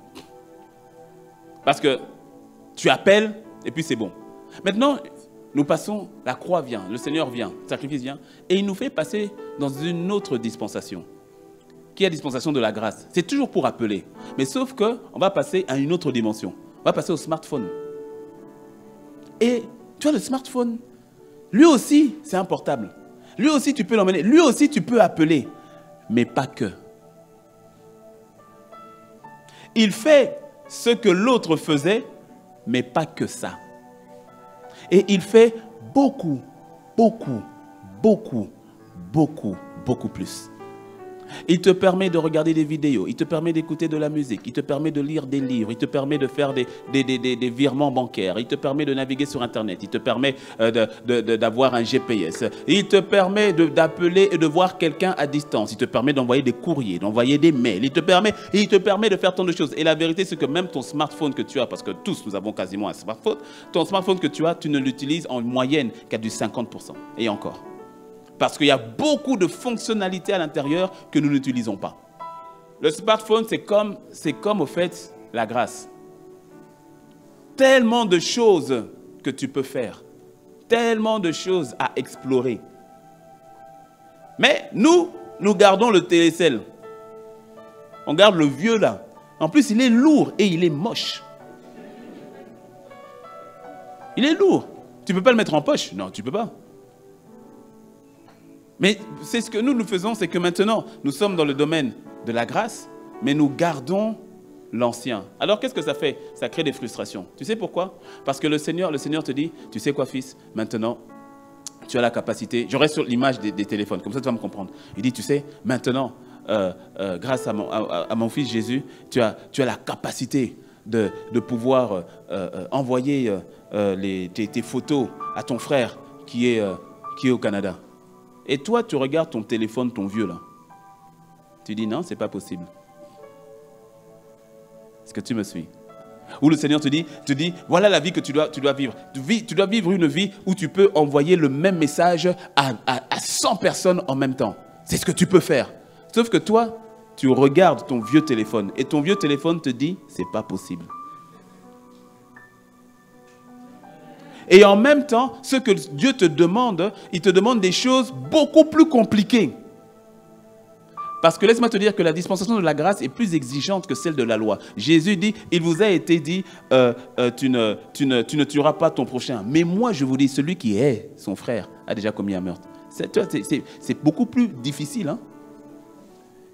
Parce que tu appelles et puis c'est bon. Maintenant, nous passons, la croix vient, le Seigneur vient, le sacrifice vient, et il nous fait passer dans une autre dispensation. Qui est la dispensation de la grâce. C'est toujours pour appeler. Mais sauf qu'on va passer à une autre dimension. On va passer au smartphone. Et tu vois, le smartphone, lui aussi, c'est un portable. Lui aussi, tu peux l'emmener. Lui aussi, tu peux appeler. Mais pas que. Il fait ce que l'autre faisait, mais pas que ça. Et il fait beaucoup plus. Il te permet de regarder des vidéos, il te permet d'écouter de la musique, il te permet de lire des livres, il te permet de faire des virements bancaires, il te permet de naviguer sur Internet, il te permet d'avoir un GPS, il te permet d'appeler et de voir quelqu'un à distance, il te permet d'envoyer des courriers, d'envoyer des mails, il te permet de faire tant de choses. Et la vérité, c'est que même ton smartphone que tu as, parce que tous nous avons quasiment un smartphone, ton smartphone que tu as, tu ne l'utilises en moyenne qu'à du 50%. Et encore. Parce qu'il y a beaucoup de fonctionnalités à l'intérieur que nous n'utilisons pas. Le smartphone, c'est comme au fait la grâce. Tellement de choses que tu peux faire. Tellement de choses à explorer. Mais nous gardons le télécell. On garde le vieux là. En plus, il est lourd et il est moche. Il est lourd. Tu ne peux pas le mettre en poche. Non, tu ne peux pas. Mais c'est ce que nous faisons, c'est que maintenant, nous sommes dans le domaine de la grâce, mais nous gardons l'ancien. Alors, qu'est-ce que ça fait? Ça crée des frustrations. Tu sais pourquoi? Parce que le Seigneur te dit, tu sais quoi, fils? Maintenant, tu as la capacité, je reste sur l'image des téléphones, comme ça tu vas me comprendre. Il dit, tu sais, maintenant, grâce à mon fils Jésus, tu as la capacité de pouvoir envoyer tes photos à ton frère qui est au Canada. Et toi, tu regardes ton téléphone, ton vieux là. Tu dis non, c'est pas possible. Est-ce que tu me suis? Où le Seigneur te dit, voilà la vie que tu dois vivre. Tu dois vivre une vie où tu peux envoyer le même message à 100 personnes en même temps. C'est ce que tu peux faire. Sauf que toi, tu regardes ton vieux téléphone et ton vieux téléphone te dit, c'est pas possible. Et en même temps, ce que Dieu te demande, il te demande des choses beaucoup plus compliquées. Parce que laisse-moi te dire que la dispensation de la grâce est plus exigeante que celle de la loi. Jésus dit, il vous a été dit, tu ne tueras pas ton prochain. Mais moi, je vous dis, celui qui est son frère a déjà commis un meurtre. C'est beaucoup plus difficile. Hein?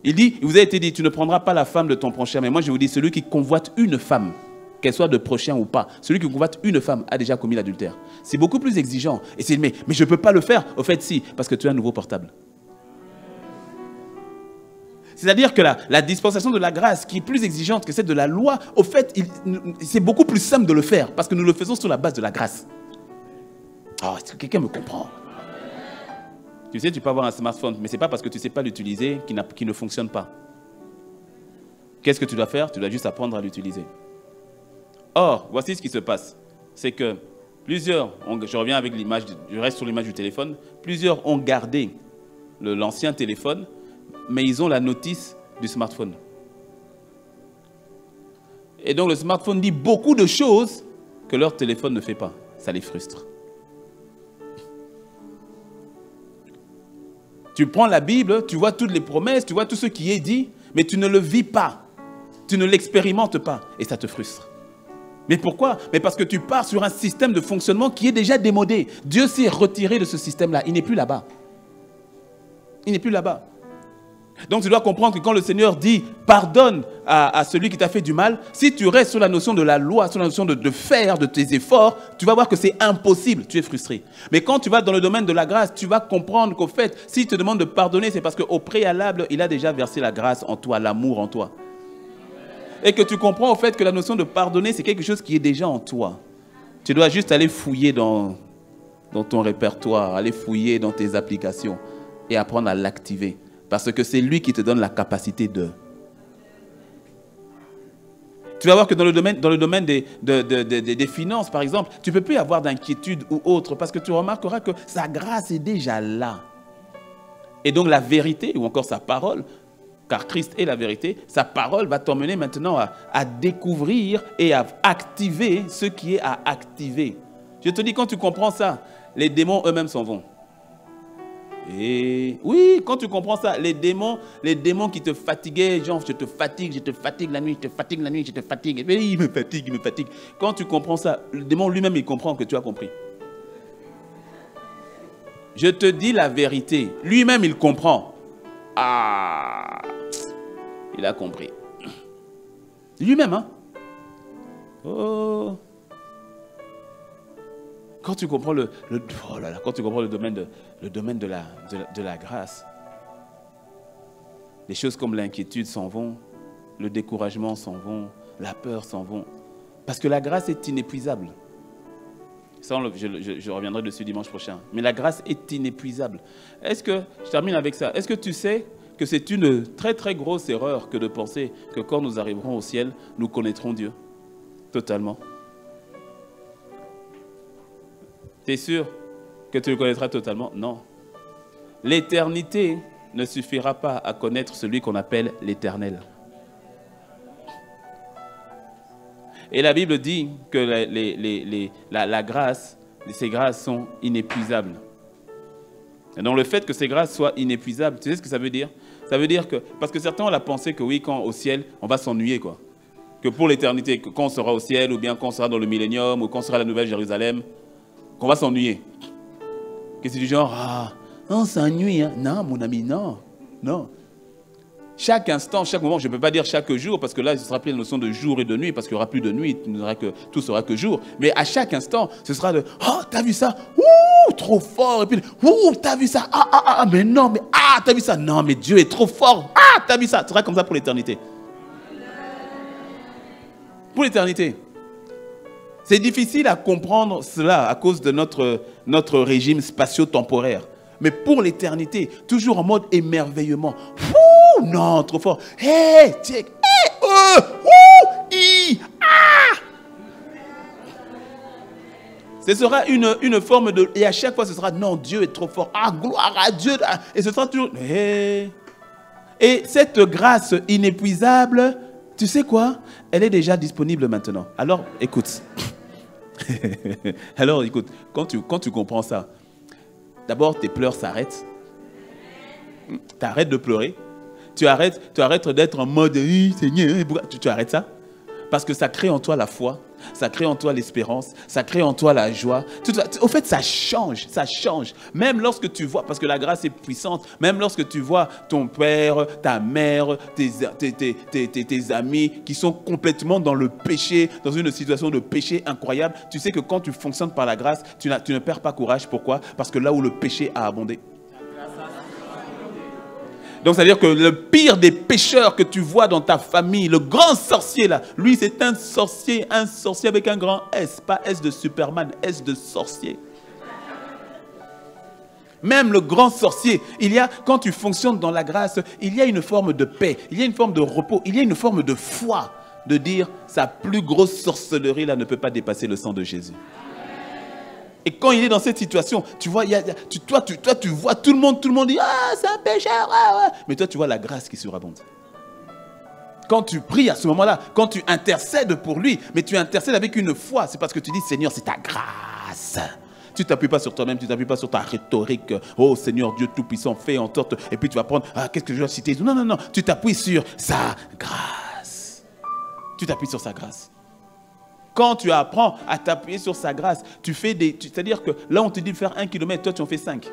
Il dit, il vous a été dit, tu ne prendras pas la femme de ton prochain. Mais moi, je vous dis, celui qui convoite une femme, qu'elle soit de prochain ou pas, celui qui convoite une femme a déjà commis l'adultère. C'est beaucoup plus exigeant. Et c'est, mais je ne peux pas le faire. Au fait, si, parce que tu as un nouveau portable. C'est-à-dire que la dispensation de la grâce, qui est plus exigeante que celle de la loi, au fait, c'est beaucoup plus simple de le faire, parce que nous le faisons sur la base de la grâce. Oh, est-ce que quelqu'un me comprend? Tu sais, tu peux avoir un smartphone, mais ce n'est pas parce que tu ne sais pas l'utiliser qu'il ne fonctionne pas. Qu'est-ce que tu dois faire? Tu dois juste apprendre à l'utiliser. Or, voici ce qui se passe. C'est que plusieurs, je reviens avec l'image, je reste sur l'image du téléphone, plusieurs ont gardé l'ancien téléphone, mais ils ont la notice du smartphone. Et donc le smartphone dit beaucoup de choses que leur téléphone ne fait pas. Ça les frustre. Tu prends la Bible, tu vois toutes les promesses, tu vois tout ce qui est dit, mais tu ne le vis pas. Tu ne l'expérimentes pas et ça te frustre. Mais pourquoi? Mais parce que tu pars sur un système de fonctionnement qui est déjà démodé. Dieu s'est retiré de ce système-là. Il n'est plus là-bas. Il n'est plus là-bas. Donc tu dois comprendre que quand le Seigneur dit pardonne à celui qui t'a fait du mal, si tu restes sur la notion de la loi, sur la notion de faire, de tes efforts, tu vas voir que c'est impossible, tu es frustré. Mais quand tu vas dans le domaine de la grâce, tu vas comprendre qu'au fait, s'il te demande de pardonner, c'est parce qu'au préalable, il a déjà versé la grâce en toi, l'amour en toi. Et que tu comprends au fait que la notion de pardonner, c'est quelque chose qui est déjà en toi. Tu dois juste aller fouiller dans ton répertoire, aller fouiller dans tes applications et apprendre à l'activer. Parce que c'est lui qui te donne la capacité de. Tu vas voir que dans le domaine des finances, par exemple, tu ne peux plus avoir d'inquiétude ou autre parce que tu remarqueras que sa grâce est déjà là. Et donc la vérité, ou encore sa parole, car Christ est la vérité, sa parole va t'emmener maintenant à découvrir et à activer ce qui est à activer. Je te dis, quand tu comprends ça, les démons eux-mêmes s'en vont. Et oui, quand tu comprends ça, les démons qui te fatiguaient, genre je te fatigue la nuit, je te fatigue la nuit, je te fatigue. Et il me fatigue. Quand tu comprends ça, le démon lui-même, il comprend que tu as compris. Je te dis la vérité. Lui-même, il comprend. Ah, il a compris. Lui-même, hein. Oh. Quand tu comprends quand tu comprends le domaine de la grâce, les choses comme l'inquiétude s'en vont, le découragement s'en vont, la peur s'en vont. Parce que la grâce est inépuisable. Ça, je reviendrai dessus dimanche prochain. Mais la grâce est inépuisable. Je termine avec ça. Est-ce que tu sais que c'est une très très grosse erreur que de penser que quand nous arriverons au ciel, nous connaîtrons Dieu totalement? Tu es sûr que tu le connaîtras totalement? Non. L'éternité ne suffira pas à connaître celui qu'on appelle l'Éternel. Et la Bible dit que la grâce, ces grâces sont inépuisables. Et donc le fait que ces grâces soient inépuisables, tu sais ce que ça veut dire? Ça veut dire que, parce que certains ont la pensée que oui, quand au ciel, on va s'ennuyer, quoi. Que pour l'éternité, quand on sera au ciel, ou bien quand on sera dans le millénium, ou quand on sera à la Nouvelle Jérusalem, qu'on va s'ennuyer. Que c'est du genre, ah, on s'ennuie, hein? Non, mon ami, non. Chaque instant, chaque moment, je ne peux pas dire chaque jour, parce que là, ce sera plus la notion de jour et de nuit, parce qu'il n'y aura plus de nuit, tout sera que jour. Mais à chaque instant, ce sera de, oh, t'as vu ça? Ouh, trop fort. Et puis, ouh, t'as vu ça? Mais non, mais t'as vu ça? Non, mais Dieu est trop fort. Ah, t'as vu ça? Ce sera comme ça pour l'éternité. Pour l'éternité. C'est difficile à comprendre cela à cause de notre régime spatio-temporaire. Mais pour l'éternité, toujours en mode émerveillement. Ouh, non, trop fort. Hey, check. Hey, Ce sera une forme de... Et à chaque fois, ce sera, non, Dieu est trop fort. Ah, gloire à Dieu. Et ce sera toujours... Et cette grâce inépuisable, tu sais quoi? Elle est déjà disponible maintenant. Alors, écoute. Alors, écoute, quand tu comprends ça, d'abord, tes pleurs s'arrêtent. Tu arrêtes de pleurer. Tu arrêtes d'être en mode, Seigneur, tu arrêtes ça. Parce que ça crée en toi la foi. Ça crée en toi l'espérance, ça crée en toi la joie. Au fait, ça change. Même lorsque tu vois, parce que la grâce est puissante, même lorsque tu vois ton père, ta mère, tes amis qui sont complètement dans le péché, dans une situation de péché incroyable, tu sais que quand tu fonctionnes par la grâce, tu ne perds pas courage. Pourquoi? Parce que là où le péché a abondé. Donc, c'est-à-dire que le pire des pécheurs que tu vois dans ta famille, le grand sorcier là, lui c'est un sorcier avec un grand S, pas S de Superman, S de sorcier. Même le grand sorcier, quand tu fonctionnes dans la grâce, il y a une forme de paix, il y a une forme de repos, il y a une forme de foi, de dire sa plus grosse sorcellerie là ne peut pas dépasser le sang de Jésus. Et quand il est dans cette situation, tu vois, toi, tu vois tout le monde dit « Ah, c'est un pécheur !» Mais toi, tu vois la grâce qui surabonde. Quand tu pries à ce moment-là, quand tu intercèdes pour lui, mais tu intercèdes avec une foi, c'est parce que tu dis « Seigneur, c'est ta grâce !» Tu ne t'appuies pas sur toi-même, tu ne t'appuies pas sur ta rhétorique. « Oh Seigneur Dieu Tout-Puissant, fais en sorte... » Et puis tu vas prendre « Ah, qu'est-ce que je dois citer ?» Non, tu t'appuies sur sa grâce. Tu t'appuies sur sa grâce. Quand tu apprends à t'appuyer sur sa grâce, tu fais c'est-à-dire que là, on te dit de faire 1 kilomètre, toi, tu en fais 5.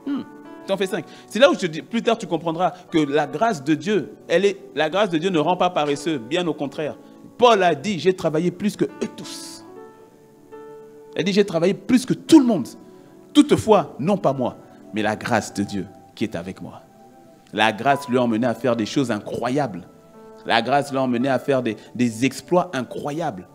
Tu en fais 5. C'est là où plus tard, tu comprendras que la grâce de Dieu, la grâce de Dieu ne rend pas paresseux, bien au contraire. Paul a dit, j'ai travaillé plus que eux tous. Il a dit, j'ai travaillé plus que tout le monde. Toutefois, non pas moi, mais la grâce de Dieu qui est avec moi. La grâce lui a emmené à faire des choses incroyables. La grâce l'a emmené à faire des exploits incroyables.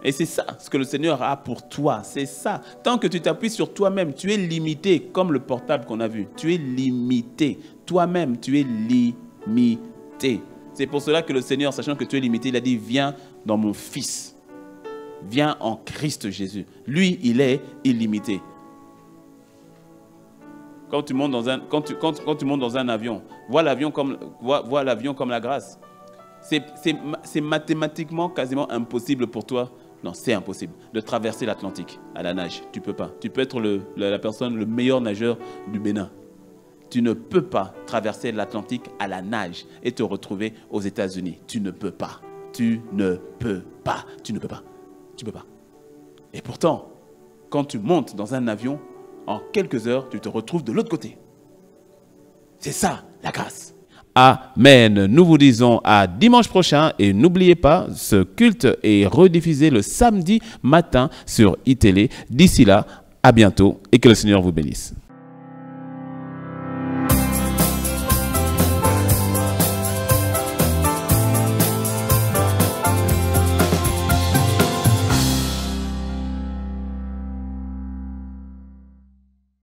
Et c'est ça ce que le Seigneur a pour toi. C'est ça. Tant que tu t'appuies sur toi-même, tu es limité, comme le portable qu'on a vu. Tu es limité. Toi-même, tu es limité. C'est pour cela que le Seigneur, sachant que tu es limité, il a dit, viens dans mon Fils. Viens en Christ Jésus. Lui, il est illimité. Quand tu montes dans un avion, vois l'avion comme la grâce. C'est mathématiquement quasiment impossible pour toi. Non, c'est impossible de traverser l'Atlantique à la nage. Tu ne peux pas. Tu peux être la personne, le meilleur nageur du Bénin. Tu ne peux pas traverser l'Atlantique à la nage et te retrouver aux États-Unis. Tu ne peux pas. Tu ne peux pas. Tu ne peux pas. Tu ne peux pas. Et pourtant, quand tu montes dans un avion, en quelques heures, tu te retrouves de l'autre côté. C'est ça, la grâce. Amen. Nous vous disons à dimanche prochain et n'oubliez pas, ce culte est rediffusé le samedi matin sur iTélé. D'ici là, à bientôt et que le Seigneur vous bénisse.